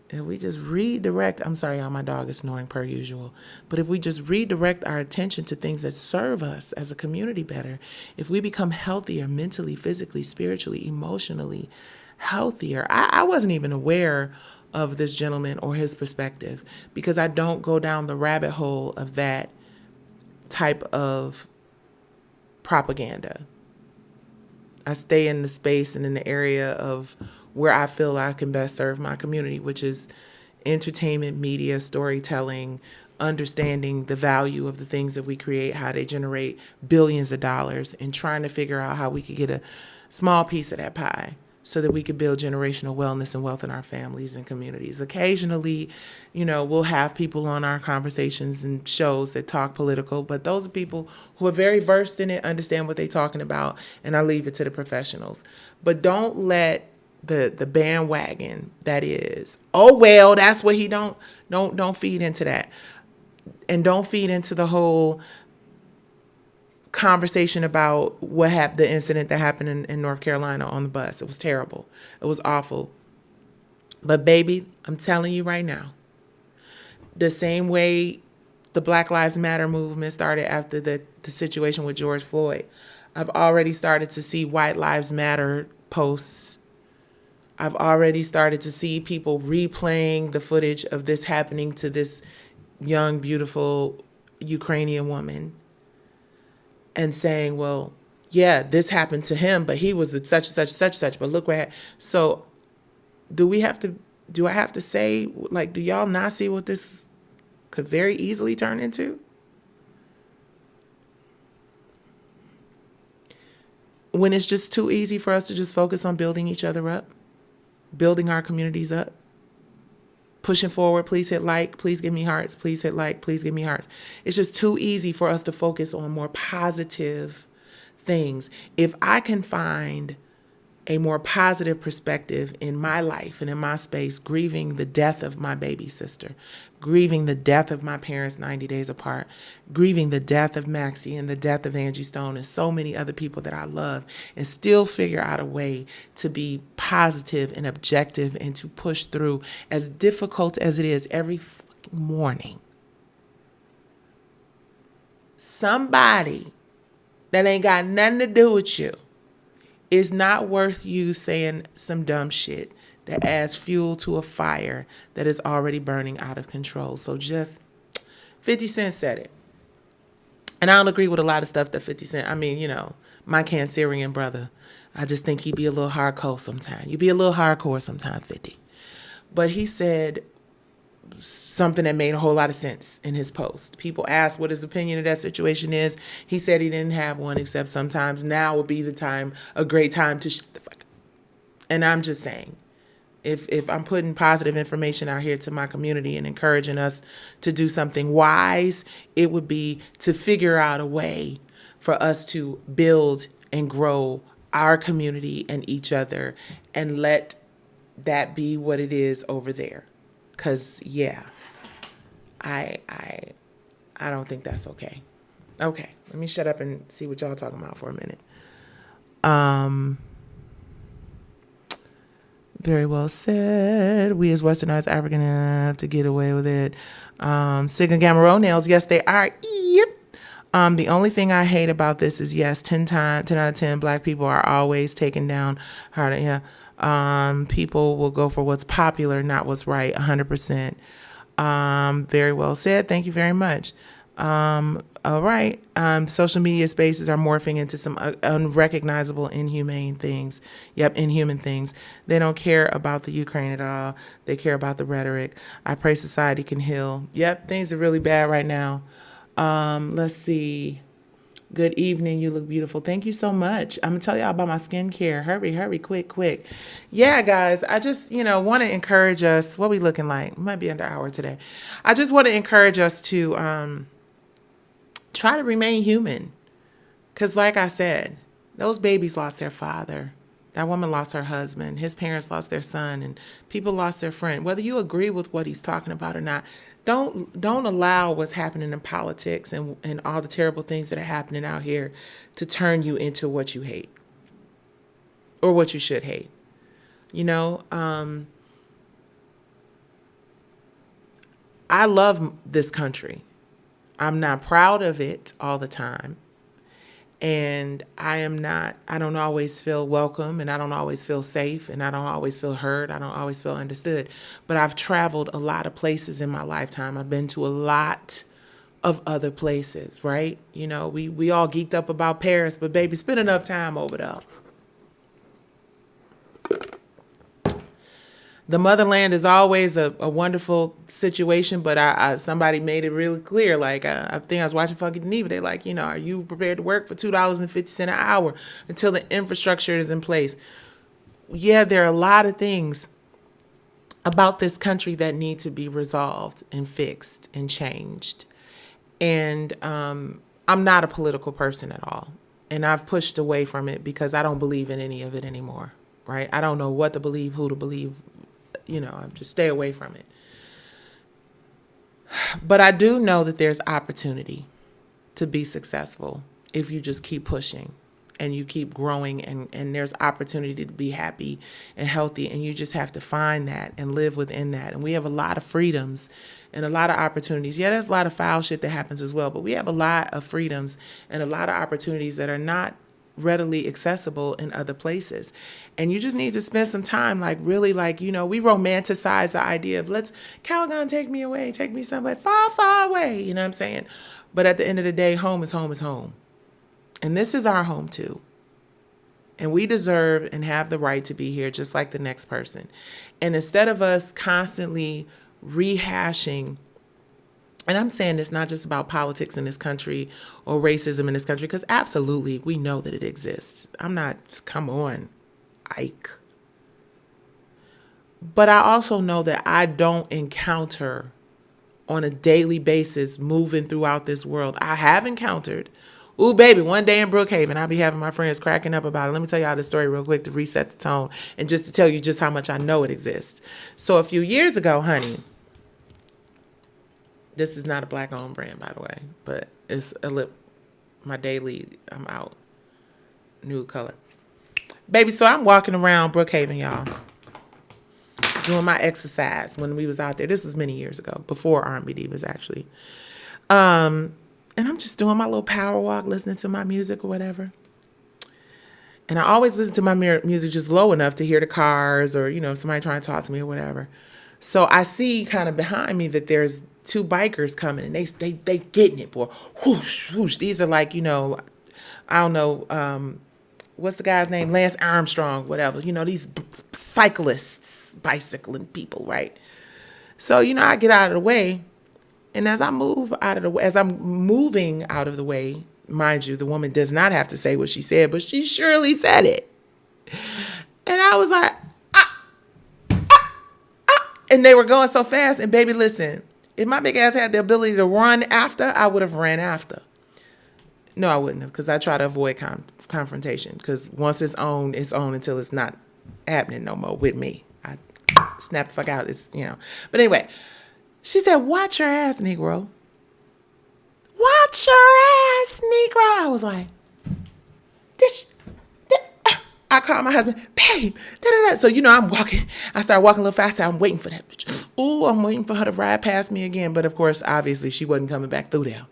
if we just redirect, I'm sorry, y'all, my dog is snoring per usual, but if we just redirect our attention to things that serve us as a community better, if we become healthier mentally, physically, spiritually, emotionally, healthier. I wasn't even aware of this gentleman or his perspective because I don't go down the rabbit hole of that type of propaganda. I stay in the space and in the area of where I feel I can best serve my community, which is entertainment, media, storytelling, understanding the value of the things that we create, how they generate billions of dollars, and trying to figure out how we could get a small piece of that pie so that we could build generational wellness and wealth in our families and communities. Occasionally, we'll have people on our conversations and shows that talk political, but those are people who are very versed in it, understand what they're talking about, and I leave it to the professionals. But don't let the bandwagon that is, oh well, that's what he don't feed into that. And don't feed into the whole conversation about what happened, the incident that happened in North Carolina on the bus. It was terrible. It was awful. But baby, I'm telling you right now, the same way the Black Lives Matter movement started after the situation with George Floyd, I've already started to see White Lives Matter posts. I've already started to see people replaying the footage of this happening to this young, beautiful Ukrainian woman and saying, well, yeah, this happened to him, but he was such, such, but look where. So do I have to say, like, do y'all not see what this could very easily turn into? When it's just too easy for us to just focus on building each other up, building our communities up, pushing forward, please hit like, please give me hearts, please hit like, please give me hearts. It's just too easy for us to focus on more positive things. If I can find a more positive perspective in my life and in my space, grieving the death of my baby sister, grieving the death of my parents 90 days apart, grieving the death of Maxie and the death of Angie Stone and so many other people that I love, and still figure out a way to be positive and objective and to push through, as difficult as it is every fucking morning. Somebody that ain't got nothing to do with you, it's not worth you saying some dumb shit that adds fuel to a fire that is already burning out of control. So just 50 Cent said it. And I don't agree with a lot of stuff that 50 Cent, my Cancerian brother, I just think he be a little hardcore sometimes. You be a little hardcore sometimes, 50. But he said something that made a whole lot of sense in his post. People asked what his opinion of that situation is. He said he didn't have one, except sometimes now would be a great time to shut the fuck up. And I'm just saying, if I'm putting positive information out here to my community and encouraging us to do something wise, it would be to figure out a way for us to build and grow our community and each other, and let that be what it is over there. Because, yeah, I don't think that's okay. Okay, let me shut up and see what y'all talking about for a minute. Very well said. We as Westernized African have to get away with it. Sig and Gamma nails, yes, they are. Yep. The only thing I hate about this is, yes, 10 out of 10 black people are always taken down harder. Yeah. People will go for what's popular, not what's right, 100%. Very well said. Thank you very much. All right. Social media spaces are morphing into some unrecognizable, inhumane things. Yep, inhuman things. They don't care about the Ukraine at all. They care about the rhetoric. I pray society can heal. Yep, things are really bad right now. Let's see. Good evening. You look beautiful. Thank you so much. I'm going to tell y'all about my skincare. Hurry, quick. Yeah, guys, I just, want to encourage us. What we looking like? Might be under an hour today. I just want to encourage us to try to remain human. Because like I said, those babies lost their father. That woman lost her husband. His parents lost their son, and people lost their friend. Whether you agree with what he's talking about or not, don't allow what's happening in politics and all the terrible things that are happening out here to turn you into what you hate or what you should hate. You know, I love this country. I'm not proud of it all the time. And I don't always feel welcome, and I don't always feel safe, and I don't always feel heard. I don't always feel understood. But I've traveled a lot of places in my lifetime. I've been to a lot of other places, right? You know, we all geeked up about Paris, but baby, spend enough time over there. The motherland is always a wonderful situation, but I somebody made it really clear. Like, I think I was watching Funky Geneva. They're like, you know, are you prepared to work for $2.50 an hour until the infrastructure is in place? Yeah, there are a lot of things about this country that need to be resolved and fixed and changed. And I'm not a political person at all. And I've pushed away from it because I don't believe in any of it anymore, right? I don't know what to believe, who to believe. You know, I just stay away from it. But I do know that there's opportunity to be successful if you just keep pushing and you keep growing, and there's opportunity to be happy and healthy, and you just have to find that and live within that. And we have a lot of freedoms and a lot of opportunities. Yeah, there's a lot of foul shit that happens as well, but we have a lot of freedoms and a lot of opportunities that are not readily accessible in other places. And you just need to spend some time, like, really, like, you know, we romanticize the idea of Calgon, take me away, take me somewhere far, far away. You know what I'm saying? But at the end of the day, home is home is home. And this is our home too. And we deserve and have the right to be here just like the next person. And instead of us constantly rehashing, and I'm saying this not just about politics in this country or racism in this country, because absolutely we know that it exists. Come on, Ike. But I also know that I don't encounter on a daily basis moving throughout this world. I have encountered, ooh, baby, one day in Brookhaven, I'll be having my friends cracking up about it. Let me tell y'all this story real quick to reset the tone and just to tell you just how much I know it exists. So a few years ago, honey, this is not a black-owned brand, by the way, but it's a lip, my daily, I'm out, nude color. Baby, so I'm walking around Brookhaven, y'all, doing my exercise when we was out there. This was many years ago, before R&B Divas, actually. And I'm just doing my little power walk, listening to my music or whatever. And I always listen to my music just low enough to hear the cars or, you know, somebody trying to talk to me or whatever. So I see kind of behind me that there's two bikers coming, and they getting it, boy. Whoosh, whoosh. These are like, you know, I don't know, what's the guy's name? Lance Armstrong, whatever. You know, these cyclists, bicycling people, right? So, you know, I get out of the way, and as I'm moving out of the way, mind you, the woman does not have to say what she said, but she surely said it. And I was like, and they were going so fast. And baby, listen, if my big ass had the ability to run after, I would have ran after. No, I wouldn't have, because I try to avoid confrontation. Because once it's on until it's not happening no more with me. I snap the fuck out. It's, you know. But anyway, she said, watch your ass, Negro. Watch your ass, Negro. I was like, I called my husband, babe. Da-da-da. So, you know, I'm walking. I started walking a little faster. I'm waiting for that bitch. Ooh, I'm waiting for her to ride past me again. But, of course, obviously, she wasn't coming back through there.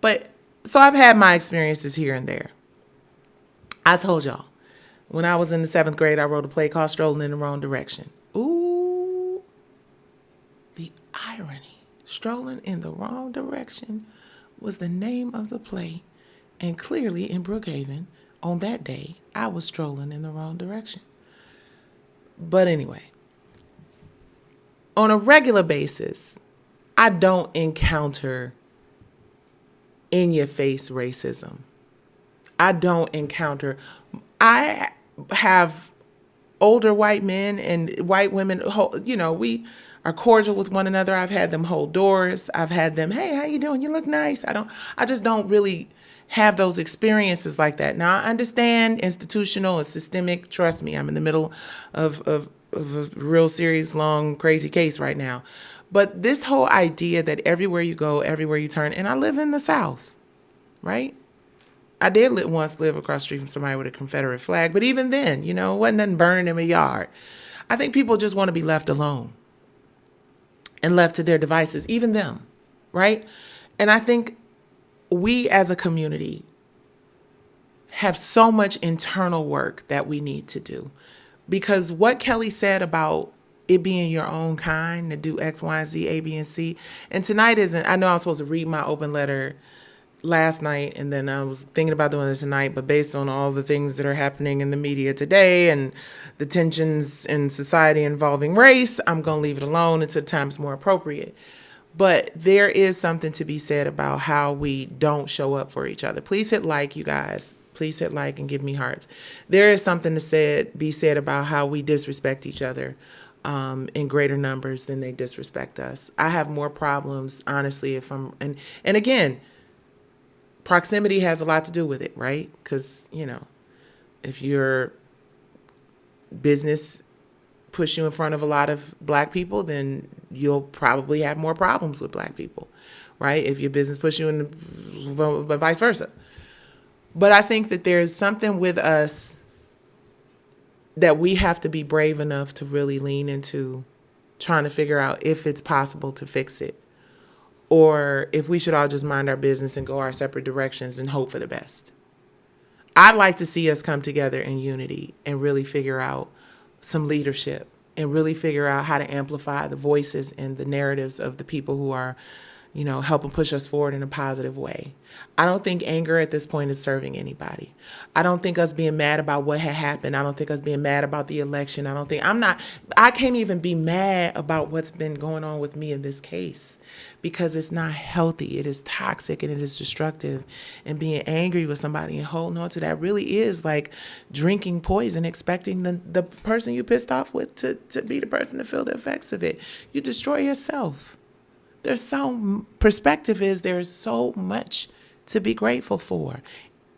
But, so I've had my experiences here and there. I told y'all, when I was in the 7th grade, I wrote a play called Strolling in the Wrong Direction. Ooh, the irony. Strolling in the Wrong Direction was the name of the play. And clearly in Brookhaven, on that day, I was strolling in the wrong direction. But anyway, on a regular basis, I don't encounter in-your-face racism. I have older white men and white women, you know, we are cordial with one another. I've had them hold doors. I've had them, hey, how you doing? You look nice. I just don't really have those experiences like that. Now, I understand institutional and systemic. Trust me, I'm in the middle of a real serious, long, crazy case right now. But this whole idea that everywhere you go, everywhere you turn, and I live in the South, right? I did once live across the street from somebody with a Confederate flag, but even then, it wasn't nothing burning in my yard. I think people just want to be left alone and left to their devices, even them, right? And I think we as a community have so much internal work that we need to do. Because what Kelly said about it being your own kind to do X, Y, Z, A, B, and C. And tonight I know I was supposed to read my open letter last night, and then I was thinking about doing it tonight, but based on all the things that are happening in the media today and the tensions in society involving race, I'm going to leave it alone until time's more appropriate. But there is something to be said about how we don't show up for each other. Please hit like, you guys. Please hit like and give me hearts. There is something to be said about how we disrespect each other in greater numbers than they disrespect us. I have more problems, honestly, and again, proximity has a lot to do with it, right? Because, if your business push you in front of a lot of black people, then you'll probably have more problems with black people, right? If your business push you in, vice versa. But I think that there's something with us that we have to be brave enough to really lean into trying to figure out if it's possible to fix it, or if we should all just mind our business and go our separate directions and hope for the best. I'd like to see us come together in unity and really figure out some leadership and really figure out how to amplify the voices and the narratives of the people who are, helping push us forward in a positive way. I don't think anger at this point is serving anybody. I don't think us being mad about what had happened. I don't think us being mad about the election. I can't even be mad about what's been going on with me in this case, because it's not healthy. It is toxic and it is destructive. And being angry with somebody and holding on to that really is like drinking poison, expecting the person you pissed off with to be the person to feel the effects of it. You destroy yourself. There's so much to be grateful for.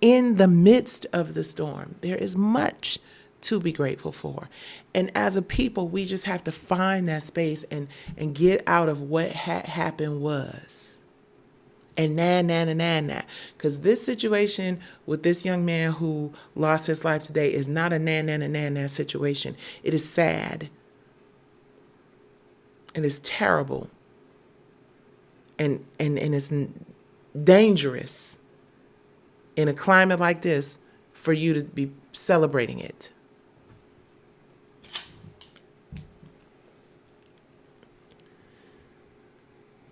In the midst of the storm, there is much to be grateful for. And as a people, we just have to find that space and get out of what had happened was. And nah. Because this situation with this young man who lost his life today is not a nah situation. It is sad. It is terrible. And it's dangerous in a climate like this for you to be celebrating it.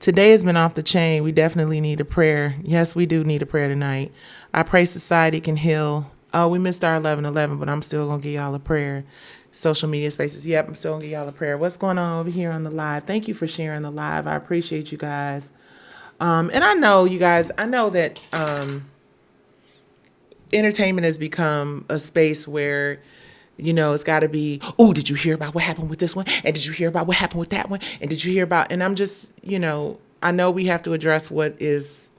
Today has been off the chain. We definitely need a prayer. Yes, we do need a prayer tonight. I pray society can heal. Oh, we missed our 11:11, but I'm still going to give y'all a prayer. Social media spaces. Yep, I'm still going to give y'all a prayer. What's going on over here on the live? Thank you for sharing the live. I appreciate you guys. And I know, you guys, that entertainment has become a space where, it's got to be, oh, did you hear about what happened with this one? And did you hear about what happened with that one? And did you hear about, and I'm just, I know we have to address what is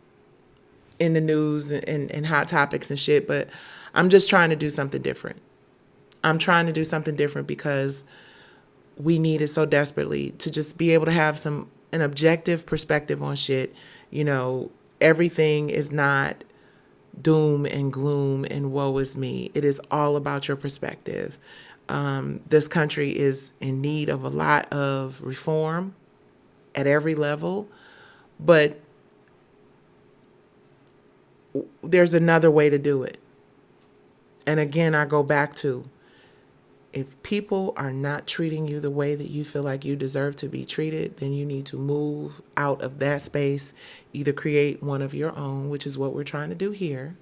in the news and hot topics and shit, but I'm just trying to do something different. I'm trying to do something different because we need it so desperately to just be able to have an objective perspective on shit. Everything is not doom and gloom and woe is me. It is all about your perspective. This country is in need of a lot of reform at every level, but there's another way to do it. And again, I go back to, if people are not treating you the way that you feel like you deserve to be treated, then you need to move out of that space, either create one of your own, which is what we're trying to do here,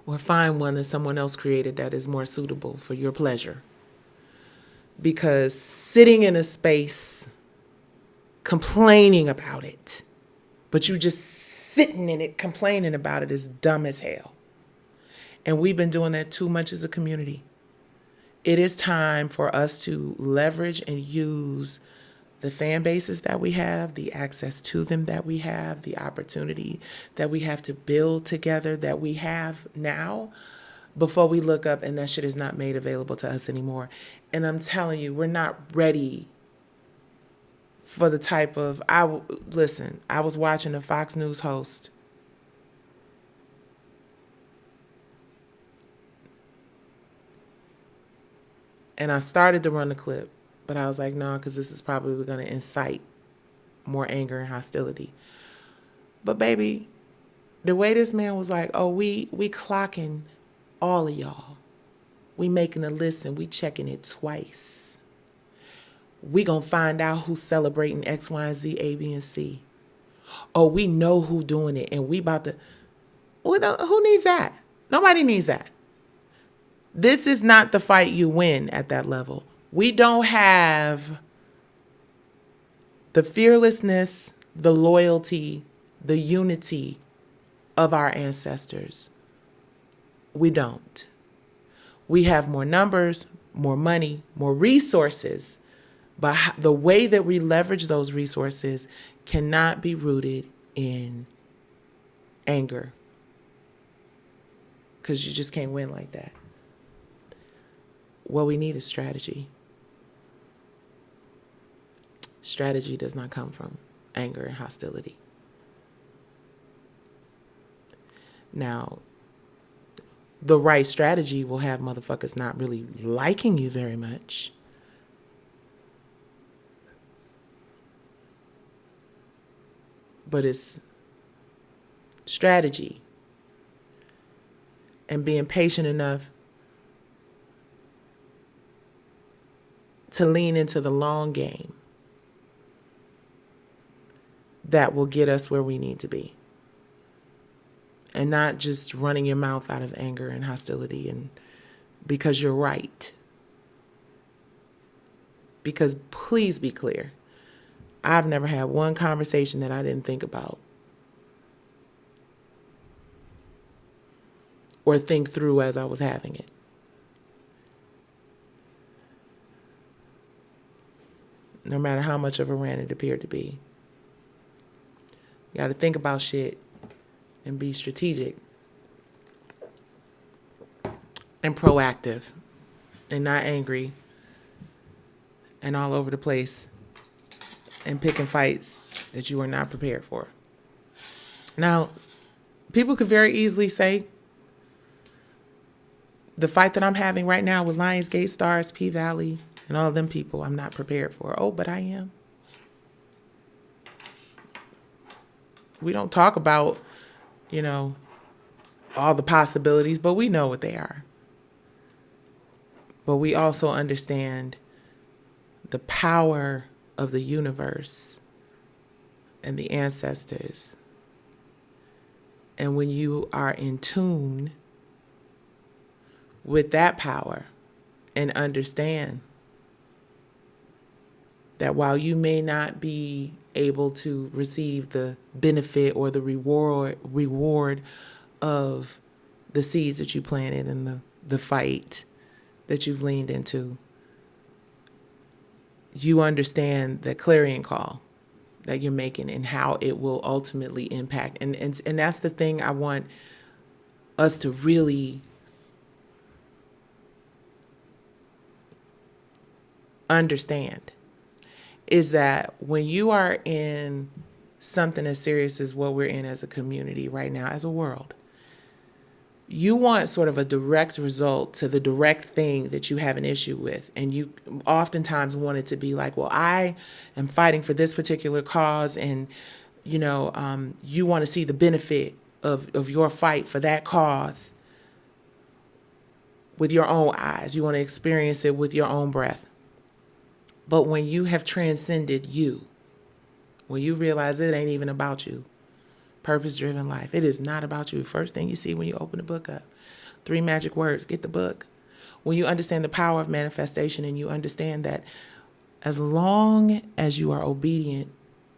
or find one that someone else created that is more suitable for your pleasure. Because sitting in a space complaining about it, but you just sitting in it complaining about it, is dumb as hell. And we've been doing that too much as a community. It is time for us to leverage and use the fan bases that we have, the access to them that we have, the opportunity that we have to build together that we have now before we look up and that shit is not made available to us anymore. And I'm telling you, we're not ready for the type of, listen, I was watching a Fox News host and I started to run the clip, but I was like, no, because this is probably going to incite more anger and hostility. But baby, the way this man was like, oh, we clocking all of y'all. We making a list and we checking it twice. We gonna find out who's celebrating X, Y, and Z, A, B, and C. Oh, we know who doing it and we about to, who needs that? Nobody needs that. This is not the fight you win at that level. We don't have the fearlessness, the loyalty, the unity of our ancestors. We don't. We have more numbers, more money, more resources, but the way that we leverage those resources cannot be rooted in anger, because you just can't win like that. What we need is strategy. Strategy does not come from anger and hostility. Now, the right strategy will have motherfuckers not really liking you very much. But it's strategy and being patient enough to lean into the long game that will get us where we need to be. And not just running your mouth out of anger and hostility and because you're right. Because please be clear, I've never had one conversation that I didn't think about or think through as I was having it. No matter how much of a rant it appeared to be. You got to think about shit and be strategic and proactive and not angry and all over the place and picking fights that you are not prepared for. Now, people could very easily say the fight that I'm having right now with Lionsgate, Stars, P-Valley, and all of them people, I'm not prepared for. Oh, but I am. We don't talk about, all the possibilities, but we know what they are. But we also understand the power of the universe and the ancestors. And when you are in tune with that power and understand that while you may not be able to receive the benefit or the reward of the seeds that you planted and the fight that you've leaned into, you understand the clarion call that you're making and how it will ultimately impact. And that's the thing I want us to really understand, is that when you are in something as serious as what we're in as a community right now, as a world, you want sort of a direct result to the direct thing that you have an issue with. And you oftentimes want it to be like, well, I am fighting for this particular cause, and, you want to see the benefit of your fight for that cause with your own eyes. You want to experience it with your own breath. But when you have transcended you, when you realize it ain't even about you, purpose-driven life, it is not about you. First thing you see when you open the book up, 3 magic words, get the book. When you understand the power of manifestation and you understand that as long as you are obedient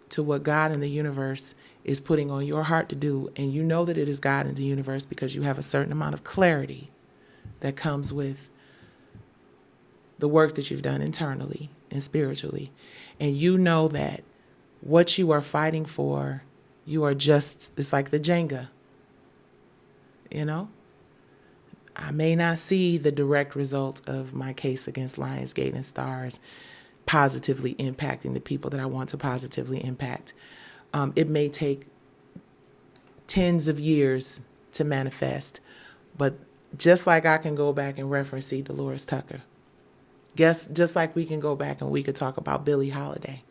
to what God in the universe is putting on your heart to do, and you know that it is God in the universe because you have a certain amount of clarity that comes with the work that you've done internally and spiritually. And you know that what you are fighting for, you are just, it's like the Jenga, you know? I may not see the direct result of my case against Lionsgate and Stars positively impacting the people that I want to positively impact. It may take tens of years to manifest, but just like I can go back and reference C. Dolores Tucker, just like we can go back and we could talk about Billie Holiday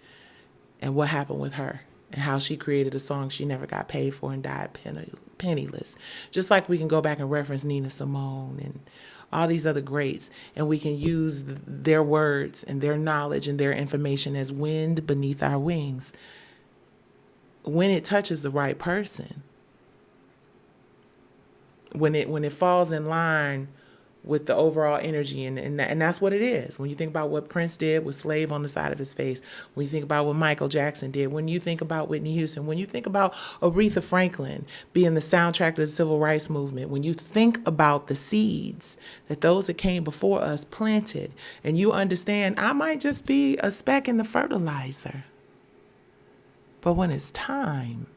and what happened with her and how she created a song she never got paid for and died penniless. Just like we can go back and reference Nina Simone and all these other greats, and we can use their words and their knowledge and their information as wind beneath our wings when it touches the right person. When it falls in line with the overall energy, and that's what it is. When you think about what Prince did with Slave on the Side of His Face, when you think about what Michael Jackson did, when you think about Whitney Houston, when you think about Aretha Franklin being the soundtrack to the Civil Rights Movement, when you think about the seeds that those that came before us planted, and you understand, I might just be a speck in the fertilizer. But when it's time,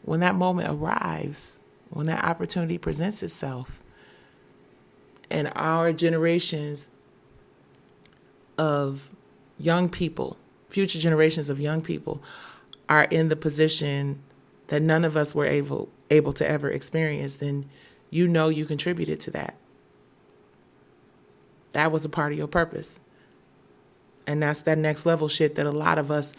when that moment arrives, when that opportunity presents itself, and our generations of young people, future generations of young people, are in the position that none of us were able to ever experience, then you know you contributed to that. That was a part of your purpose. And that's that next level shit that a lot of us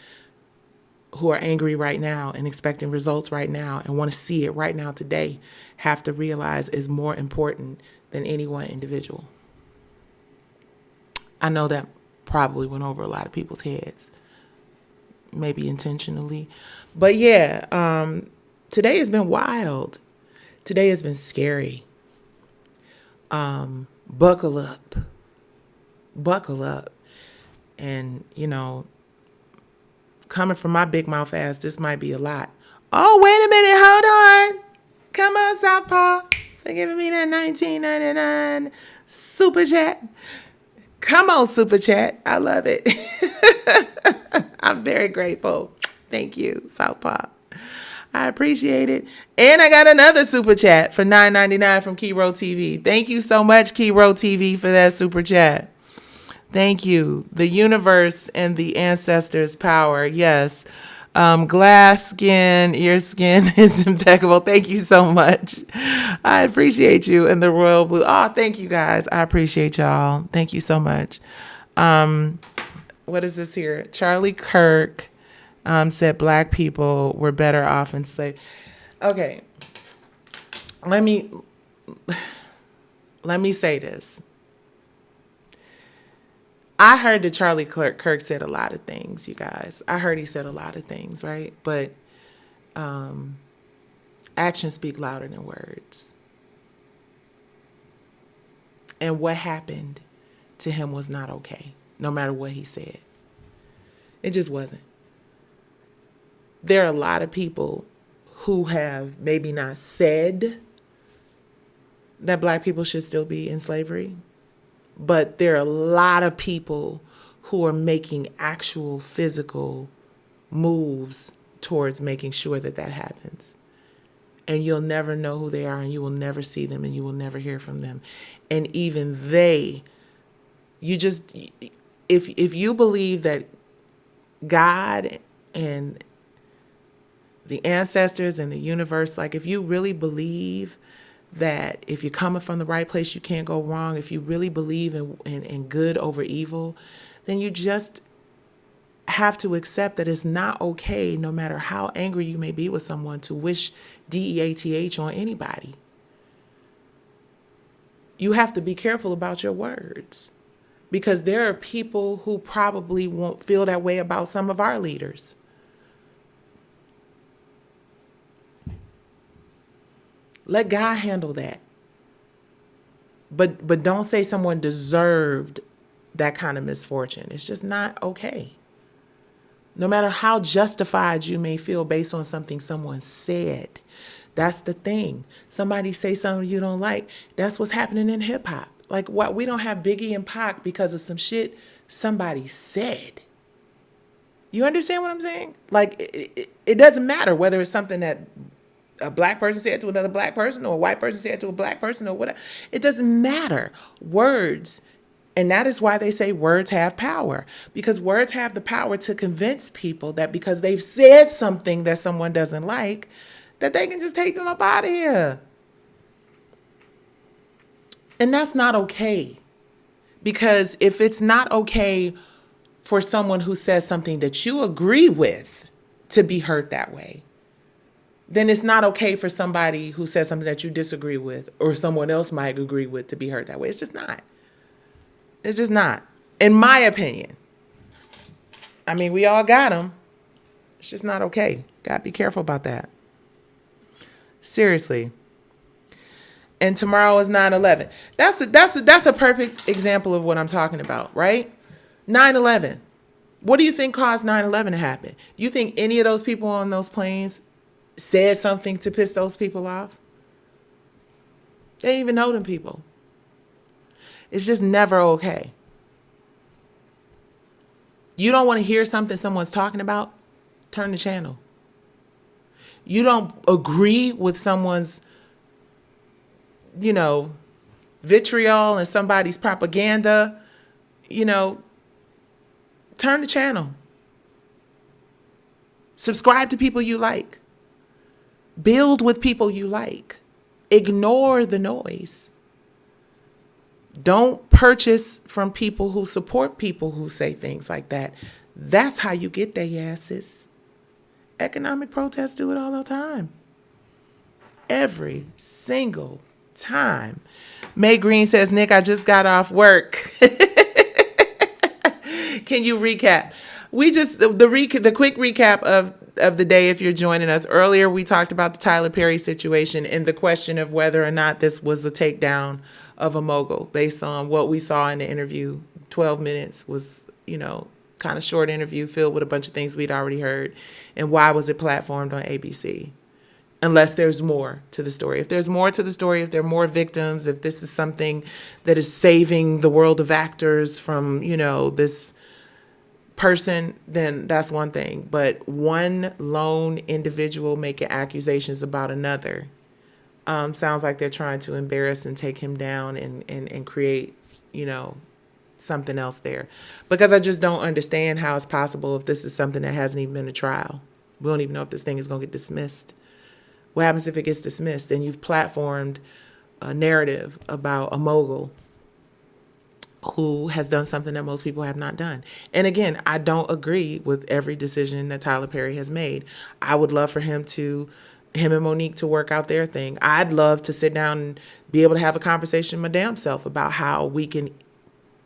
who are angry right now and expecting results right now and want to see it right now today have to realize is more important than any one individual. I know that probably went over a lot of people's heads, maybe intentionally. But yeah, today has been wild. Today has been scary. Buckle up. Buckle up. And, you know, coming from my big mouth ass, this might be a lot. Oh, wait a minute. Hold on. Come on, Southpaw. For giving me that $19.99 super chat. Come on, super chat. I love it. I'm very grateful. Thank you, Southpaw. I appreciate it. And I got another super chat for $9.99 from Keyro TV. Thank you so much, Keyro TV, for that super chat. Thank you. The universe and the ancestors' power. Yes. Glass skin, ear skin is impeccable. Thank you so much. I appreciate you. And the royal blue. Oh, thank you guys. I appreciate y'all. Thank you so much. What is this here? Charlie Kirk said black people were better off enslaved. Okay. Let me say this. I heard that Charlie Kirk said a lot of things, you guys. I heard he said a lot of things, right? But actions speak louder than words. And what happened to him was not okay, no matter what he said. It just wasn't. There are a lot of people who have maybe not said that black people should still be in slavery, but there are a lot of people who are making actual physical moves towards making sure that that happens. And you'll never know who they are, and you will never see them, and you will never hear from them. And even they, if you believe that God and the ancestors and the universe, like if you really believe that if you're coming from the right place, you can't go wrong. If you really believe in good over evil, then you just have to accept that it's not okay, no matter how angry you may be with someone, to wish DEATH on anybody. You have to be careful about your words, because there are people who probably won't feel that way about some of our leaders. Let God handle that. But don't say someone deserved that kind of misfortune. It's just not okay. No matter how justified you may feel based on something someone said. That's the thing. Somebody say something you don't like. That's what's happening in hip hop. Like, what? We don't have Biggie and Pac because of some shit somebody said. You understand what I'm saying? Like, it doesn't matter whether it's something that a black person said to another black person, or a white person said to a black person, or whatever. It doesn't matter. Words. And that is why they say words have power, because words have the power to convince people that because they've said something that someone doesn't like, that they can just take them up out of here. And that's not okay. Because if it's not okay for someone who says something that you agree with to be hurt that way, then it's not okay for somebody who says something that you disagree with or someone else might agree with to be hurt that way. It's just not. It's just not. In my opinion. I mean, we all got them. It's just not okay. Gotta be careful about that. Seriously. And tomorrow is 9/11. That's a perfect example of what I'm talking about, right? 9/11. What do you think caused 9/11 to happen? Do you think any of those people on those planes said something to piss those people off? They didn't even know them people. It's just never okay. You don't want to hear something someone's talking about? Turn the channel. You don't agree with someone's, vitriol and somebody's propaganda, turn the channel. Subscribe to people you like. Build with people you like. Ignore the noise. Don't purchase from people who support people who say things like that. That's how you get their asses. Economic protests do it all the time. Every single time. May Green says, Nick, I just got off work. Can you recap? The quick recap of the day, if you're joining us. Earlier, we talked about the Tyler Perry situation and the question of whether or not this was a takedown of a mogul based on what we saw in the interview. 12 minutes was, kind of short interview filled with a bunch of things we'd already heard. And why was it platformed on ABC? Unless there's more to the story. If there's more to the story, if there are more victims, if this is something that is saving the world of actors from, this person, then that's one thing. But one lone individual making accusations about another sounds like they're trying to embarrass and take him down and create, something else there. Because I just don't understand how it's possible if this is something that hasn't even been a trial. We don't even know if this thing is going to get dismissed. What happens if it gets dismissed? Then you've platformed a narrative about a mogul who has done something that most people have not done. And again, I don't agree with every decision that Tyler Perry has made. I would love for him and Monique to work out their thing. I'd love to sit down and be able to have a conversation with my damn self about how we can,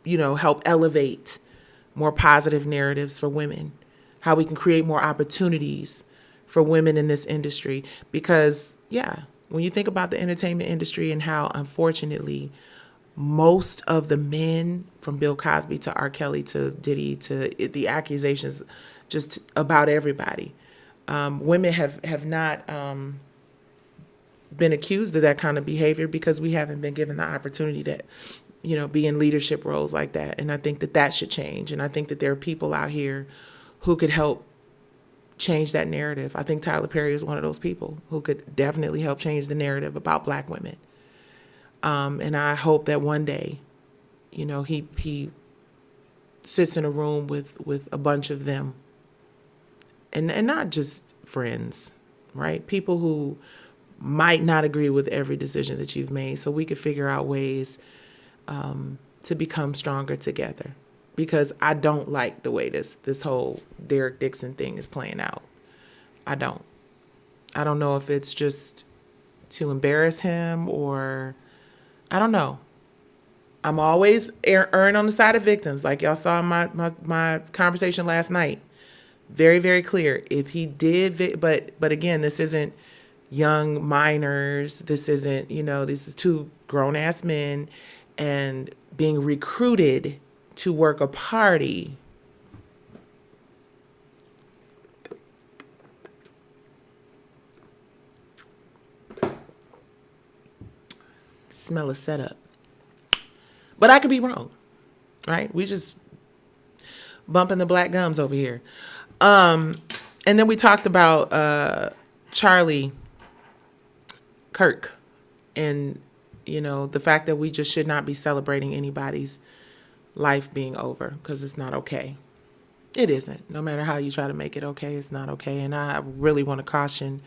help elevate more positive narratives for women, how we can create more opportunities for women in this industry. Because, when you think about the entertainment industry and how, unfortunately, most of the men, from Bill Cosby to R. Kelly to Diddy to the accusations, just about everybody, women have not been accused of that kind of behavior because we haven't been given the opportunity to, be in leadership roles like that. And I think that should change. And I think that there are people out here who could help change that narrative. I think Tyler Perry is one of those people who could definitely help change the narrative about Black women. And I hope that one day, he sits in a room with a bunch of them, and not just friends, right? People who might not agree with every decision that you've made, so we could figure out ways to become stronger together. Because I don't like the way this whole Derek Dixon thing is playing out. I don't know if it's just to embarrass him or I don't know. I'm always erring on the side of victims. Like y'all saw in my conversation last night. Very, very clear. If he did, but again, this isn't young minors. This isn't, this is two grown-ass men and being recruited to work a party. Smell a setup. But I could be wrong, right? We just bumping the black gums over here. And then we talked about Charlie Kirk and, the fact that we just should not be celebrating anybody's life being over because it's not okay. It isn't. No matter how you try to make it okay, it's not okay. And I really want to caution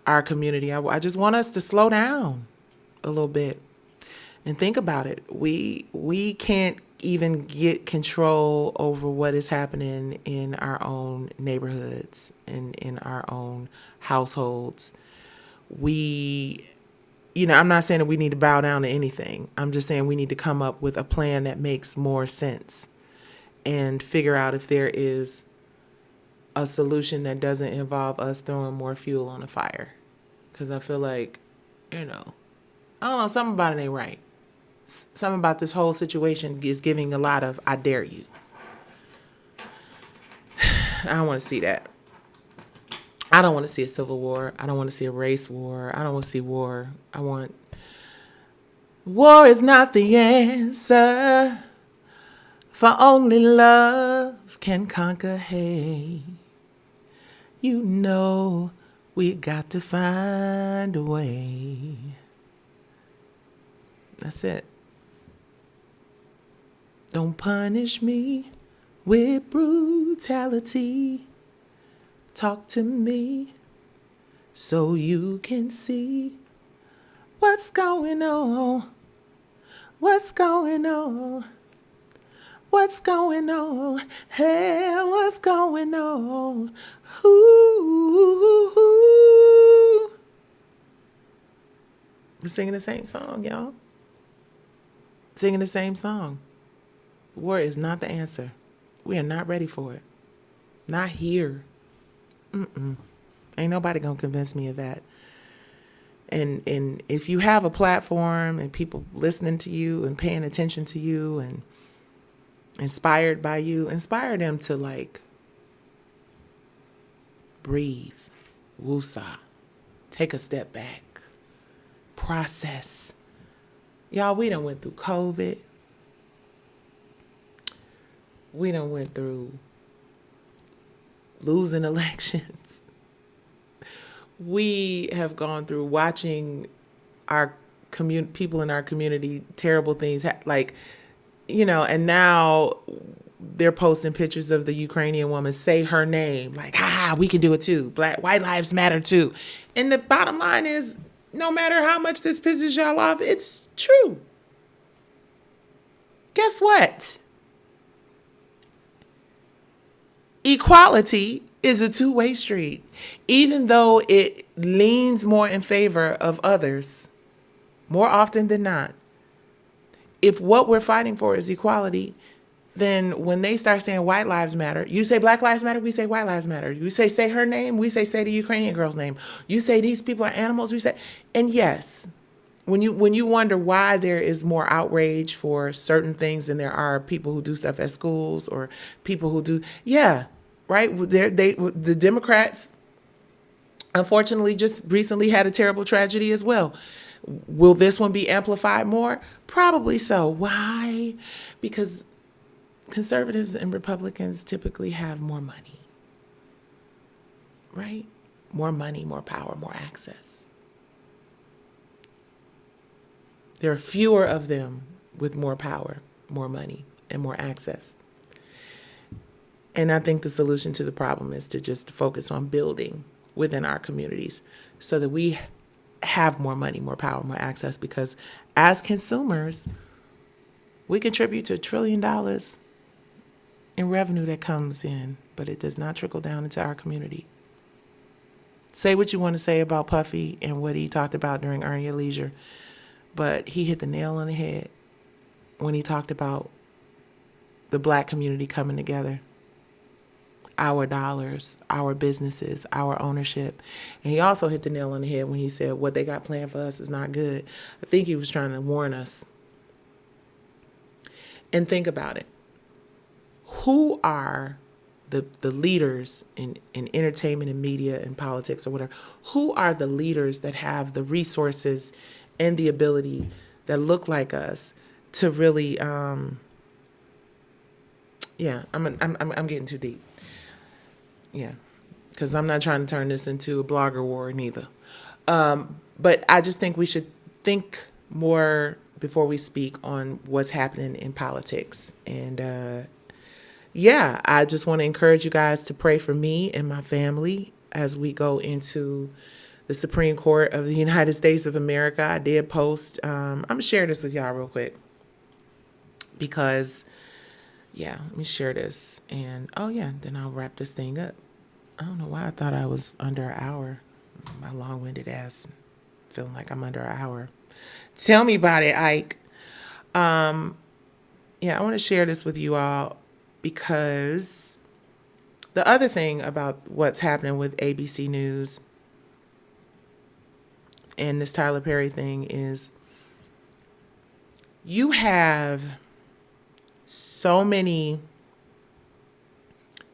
our community. I just want us to slow down a little bit and think about it. We can't even get control over what is happening in our own neighborhoods and in our own households. I'm not saying that we need to bow down to anything. I'm just saying we need to come up with a plan that makes more sense and figure out if there is a solution that doesn't involve us throwing more fuel on the fire. Because I feel like, I don't know, something about it ain't right. Something about this whole situation is giving a lot of, I dare you. I don't want to see that. I don't want to see a civil war. I don't want to see a race war. I don't want to see war. War is not the answer, for only love can conquer hate. We got to find a way. That's it. Don't punish me with brutality. Talk to me so you can see what's going on. What's going on? What's going on? Hey, what's going on? Ooh. We're singing the same song, y'all. Singing the same song. War is not the answer. We are not ready for it. Not here. Ain't nobody gonna convince me of that. And if you have a platform and people listening to you and paying attention to you and inspired by you, inspire them to breathe, woosah, take a step back, process. Y'all, we done went through COVID. We done went through losing elections. We have gone through watching our people in our community, terrible things, and now they're posting pictures of the Ukrainian woman, say her name, we can do it too. White lives matter too. And the bottom line is, no matter how much this pisses y'all off, it's true. Guess what? Equality is a two-way street, even though it leans more in favor of others, more often than not. If what we're fighting for is equality, then when they start saying white lives matter, you say black lives matter, we say white lives matter. You say her name, we say the Ukrainian girl's name. You say these people are animals, we say, and yes, when you wonder why there is more outrage for certain things than there are people who do stuff at schools or people who do, right? The Democrats, unfortunately, just recently had a terrible tragedy as well. Will this one be amplified more? Probably so. Why? Because conservatives and Republicans typically have more money, right? More money, more power, more access. There are fewer of them with more power, more money, and more access. And I think the solution to the problem is to just focus on building within our communities so that we have more money, more power, more access, because as consumers, we contribute to $1 trillion in revenue that comes in, but it does not trickle down into our community. Say what you want to say about Puffy and what he talked about during Earn Your Leisure, but he hit the nail on the head when he talked about the black community coming together. Our dollars, our businesses, our ownership. And he also hit the nail on the head when he said what they got planned for us is not good. I think he was trying to warn us. And think about it. Who are the leaders in entertainment and media and politics or whatever? Who are the leaders that have the resources and the ability that look like us to really Yeah, I'm getting too deep. Yeah, because I'm not trying to turn this into a blogger war neither. But I just think we should think more before we speak on what's happening in politics. And yeah, I just want to encourage you guys to pray for me and my family as we go into the Supreme Court of the United States of America. I did post, I'm going to share this with y'all real quick because, yeah, let me share this. And, oh, yeah, then I'll wrap this thing up. I don't know why I thought I was under an hour. My long-winded ass feeling like I'm under an hour. Tell me about it, Ike. Yeah, I want to share this with you all because the other thing about what's happening with ABC News and this Tyler Perry thing is you have so many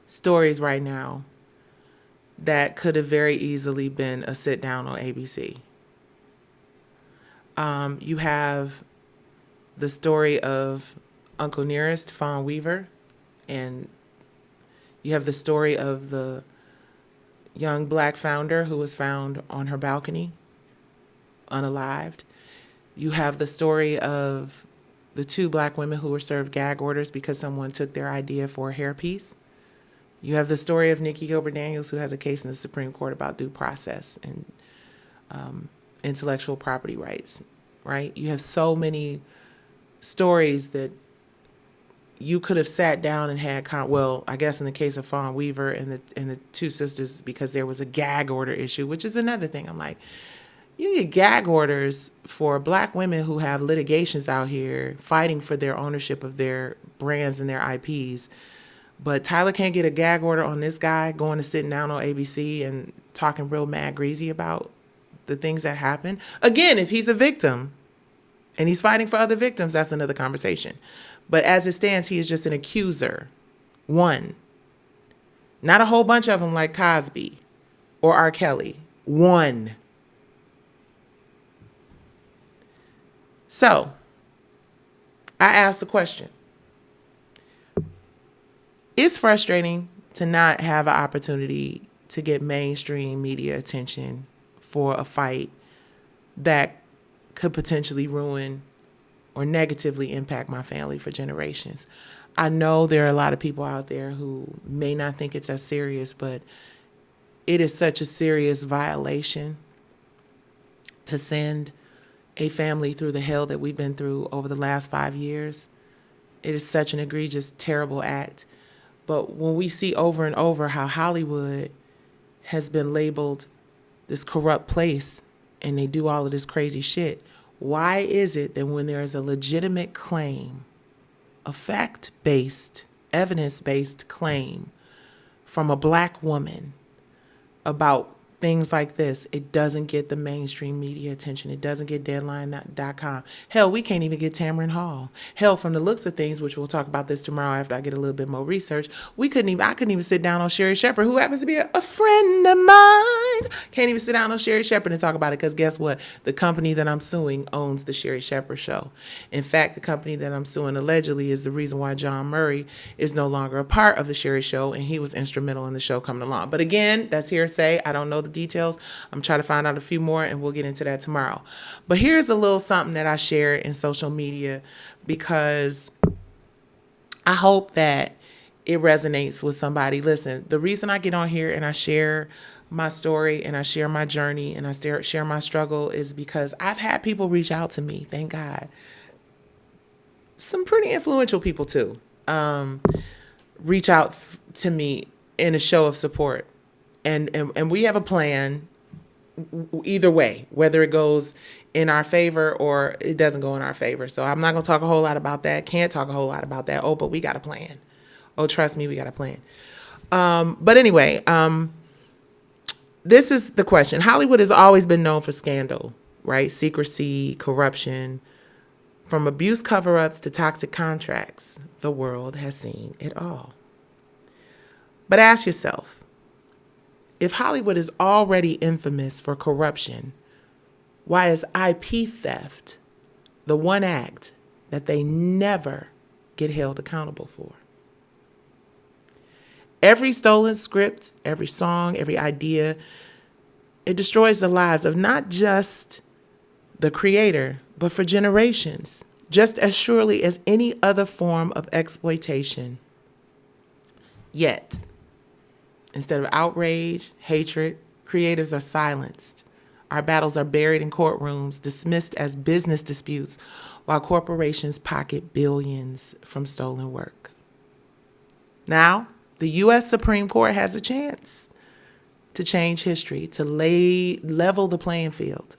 stories right now that could have very easily been a sit down on ABC. You have the story of Uncle Nearest, Fawn Weaver, and you have the story of the young black founder who was found on her balcony, unalived. You have the story of the two black women who were served gag orders because someone took their idea for a hairpiece. You have the story of Nikki Gilbert Daniels, who has a case in the Supreme Court about due process and intellectual property rights, right? You have so many stories that you could have sat down and had, well, I guess in the case of Fawn Weaver and the two sisters, because there was a gag order issue, which is another thing. I'm like, you get gag orders for black women who have litigations out here fighting for their ownership of their brands and their IPs. But Tyler can't get a gag order on this guy going to sitting down on ABC and talking real mad greasy about the things that happen. Again, if he's a victim and he's fighting for other victims, that's another conversation. But as it stands, he is just an accuser. One. Not a whole bunch of them like Cosby or R. Kelly. One. So, I asked the question. It's frustrating to not have an opportunity to get mainstream media attention for a fight that could potentially ruin or negatively impact my family for generations. I know there are a lot of people out there who may not think it's as serious, but it is such a serious violation to send a family through the hell that we've been through over the last 5 years. It is such an egregious, terrible act. But when we see over and over how Hollywood has been labeled this corrupt place and they do all of this crazy shit, why is it that when there is a legitimate claim, a fact-based, evidence-based claim from a black woman about things like this, it doesn't get the mainstream media attention. It doesn't get Deadline.com. Hell, we can't even get Tamron Hall. Hell, from the looks of things, which we'll talk about this tomorrow after I get a little bit more research, I couldn't even sit down on Sherry Shepherd, who happens to be a friend of mine. Can't even sit down on Sherry Shepherd and talk about it because guess what? The company that I'm suing owns the Sherry Shepherd show. In fact, the company that I'm suing allegedly is the reason why John Murray is no longer a part of the Sherry show, and he was instrumental in the show coming along. But again, that's hearsay. I don't know the details. I'm trying to find out a few more and we'll get into that tomorrow. But here's a little something that I shared in social media because I hope that it resonates with somebody. Listen, the reason I get on here and I share my story and I share my journey and I share my struggle is because I've had people reach out to me, thank God. Some pretty influential people too, reach out to me in a show of support. And we have a plan either way, whether it goes in our favor or it doesn't go in our favor. So I'm not going to talk a whole lot about that. Can't talk a whole lot about that. Oh, but we got a plan. Oh, trust me, we got a plan. But anyway, this is the question. Hollywood has always been known for scandal, right? Secrecy, corruption, from abuse cover-ups to toxic contracts. The world has seen it all. But ask yourself, if Hollywood is already infamous for corruption, why is IP theft the one act that they never get held accountable for? Every stolen script, every song, every idea, it destroys the lives of not just the creator, but for generations, just as surely as any other form of exploitation. Yet, instead of outrage, hatred, creatives are silenced. Our battles are buried in courtrooms, dismissed as business disputes, while corporations pocket billions from stolen work. Now, the U.S. Supreme Court has a chance to change history, to level the playing field,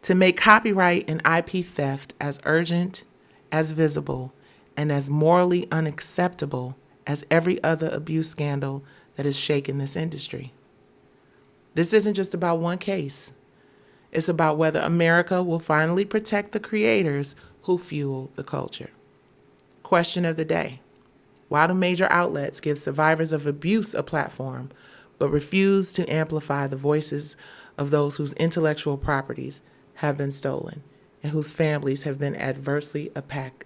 to make copyright and IP theft as urgent, as visible, and as morally unacceptable as every other abuse scandal that has shaken this industry. This isn't just about one case. It's about whether America will finally protect the creators who fuel the culture. Question of the day. Why do major outlets give survivors of abuse a platform, but refuse to amplify the voices of those whose intellectual properties have been stolen and whose families have been adversely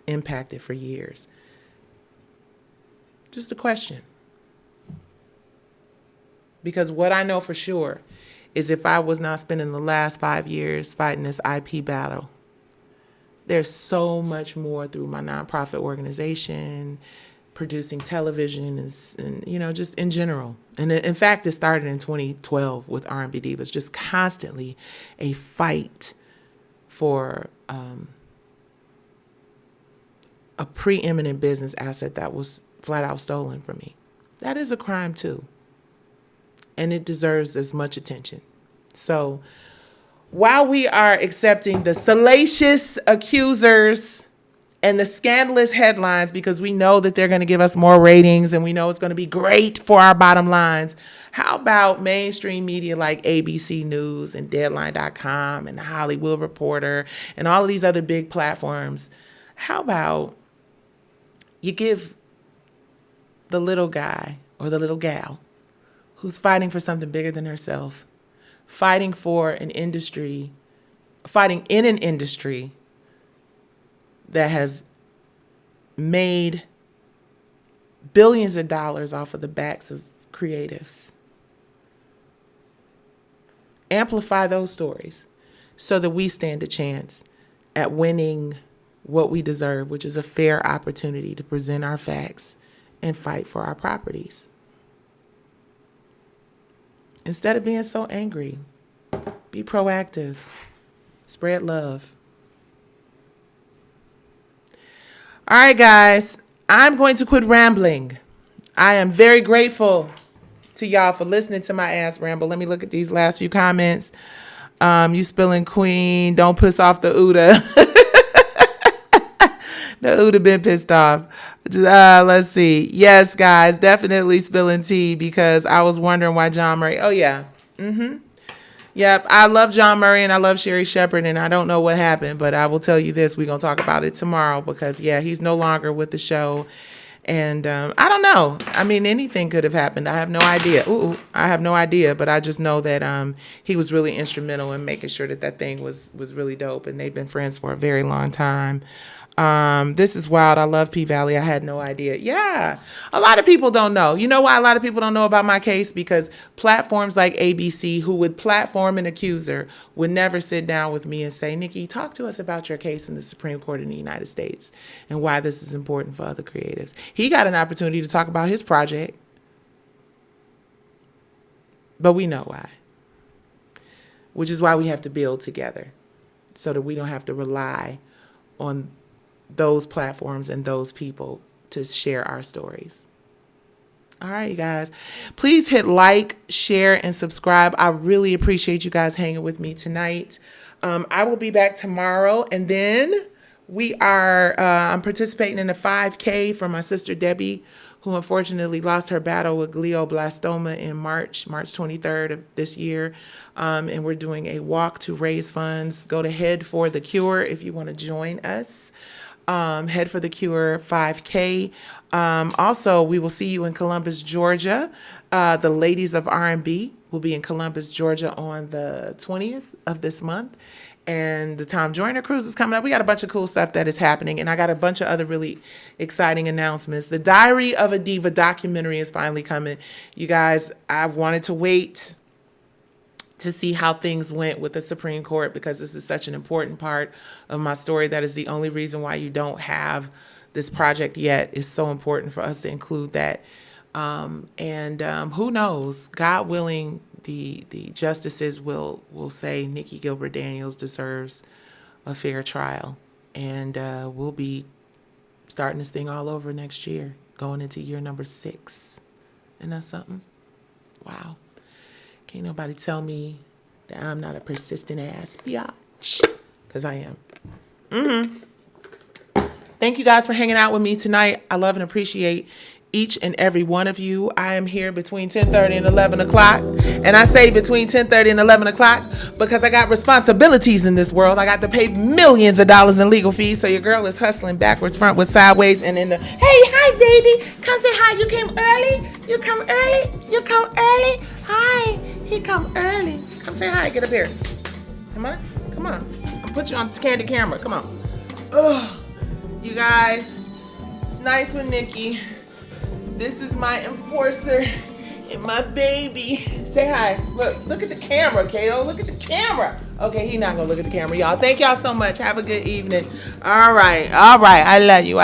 impacted for years? Just a question. Because what I know for sure is if I was not spending the last 5 years fighting this IP battle, there's so much more through my nonprofit organization, producing television, and just in general. And in fact, it started in 2012 with R&B Divas, just constantly a fight for a preeminent business asset that was flat out stolen from me. That is a crime too. And it deserves as much attention. So while we are accepting the salacious accusers and the scandalous headlines, because we know that they're going to give us more ratings and we know it's going to be great for our bottom lines, how about mainstream media like ABC News and Deadline.com and the Hollywood Reporter and all of these other big platforms? How about you give the little guy or the little gal who's fighting for something bigger than herself, fighting in an industry that has made billions of dollars off of the backs of creatives. Amplify those stories so that we stand a chance at winning what we deserve, which is a fair opportunity to present our facts and fight for our properties. Instead of being so angry, be proactive. Spread love. All right, guys, I'm going to quit rambling. I am very grateful to y'all for listening to my ass ramble. Let me look at these last few comments. You spilling queen. Don't piss off the Uda. The Uda been pissed off. Let's see. Yes, guys, definitely spilling tea because I was wondering why John Murray. Oh, yeah. Yep. I love John Murray and I love Sherry Shepherd and I don't know what happened, but I will tell you this. We're going to talk about it tomorrow because, yeah, he's no longer with the show. And I don't know. I mean, anything could have happened. I have no idea. I have no idea. But I just know that he was really instrumental in making sure that thing was really dope. And they've been friends for a very long time. This is wild. I love P-Valley. I had no idea. Yeah. A lot of people don't know. You know why a lot of people don't know about my case? Because platforms like ABC, who would platform an accuser, would never sit down with me and say, Nikki, talk to us about your case in the Supreme Court in the United States and why this is important for other creatives. He got an opportunity to talk about his project, but we know why, which is why we have to build together so that we don't have to rely on those platforms and those people to share our stories. All right, you guys, please hit like, share, and subscribe. I really appreciate you guys hanging with me tonight. I will be back tomorrow, and then I'm participating in a 5K for my sister Debbie, who unfortunately lost her battle with glioblastoma in March 23rd of this year. And we're doing a walk to raise funds. Go to Head for the Cure if you want to join us. Head for the Cure 5K. Also, we will see you in Columbus, Georgia. The Ladies of R&B will be in Columbus, Georgia on the 20th of this month. And the Tom Joyner cruise is coming up. We got a bunch of cool stuff that is happening, and I got a bunch of other really exciting announcements. The Diary of a Diva documentary is finally coming. You guys, I've wanted to wait to see how things went with the Supreme Court because this is such an important part of my story. That is the only reason why you don't have this project yet. It's so important for us to include that. Who knows? God willing, the justices will say Nikki Gilbert Daniels deserves a fair trial, and we'll be starting this thing all over next year, going into year number 6. Isn't that something? Wow. Can't nobody tell me that I'm not a persistent ass biatch, because I am. Thank you guys for hanging out with me tonight. I love and appreciate each and every one of you. I am here between 10:30 and 11 o'clock. And I say between 10:30 and 11 o'clock because I got responsibilities in this world. I got to pay millions of dollars in legal fees. So your girl is hustling backwards, frontwards, sideways, and in the, hey, hi, baby. Come say hi. You came early? You come early? You come early? Hi. He come early. Come say hi. Get up here. Come on. Come on. I'll put you on candid camera. Come on. Ugh. You guys, it's nice with Nikki. This is my enforcer and my baby. Say hi. Look at the camera, Kato. Look at the camera. Okay, he's not gonna look at the camera, y'all. Thank y'all so much. Have a good evening. All right. I love you.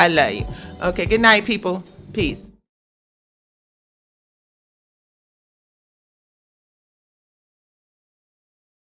Okay, good night, people. Peace.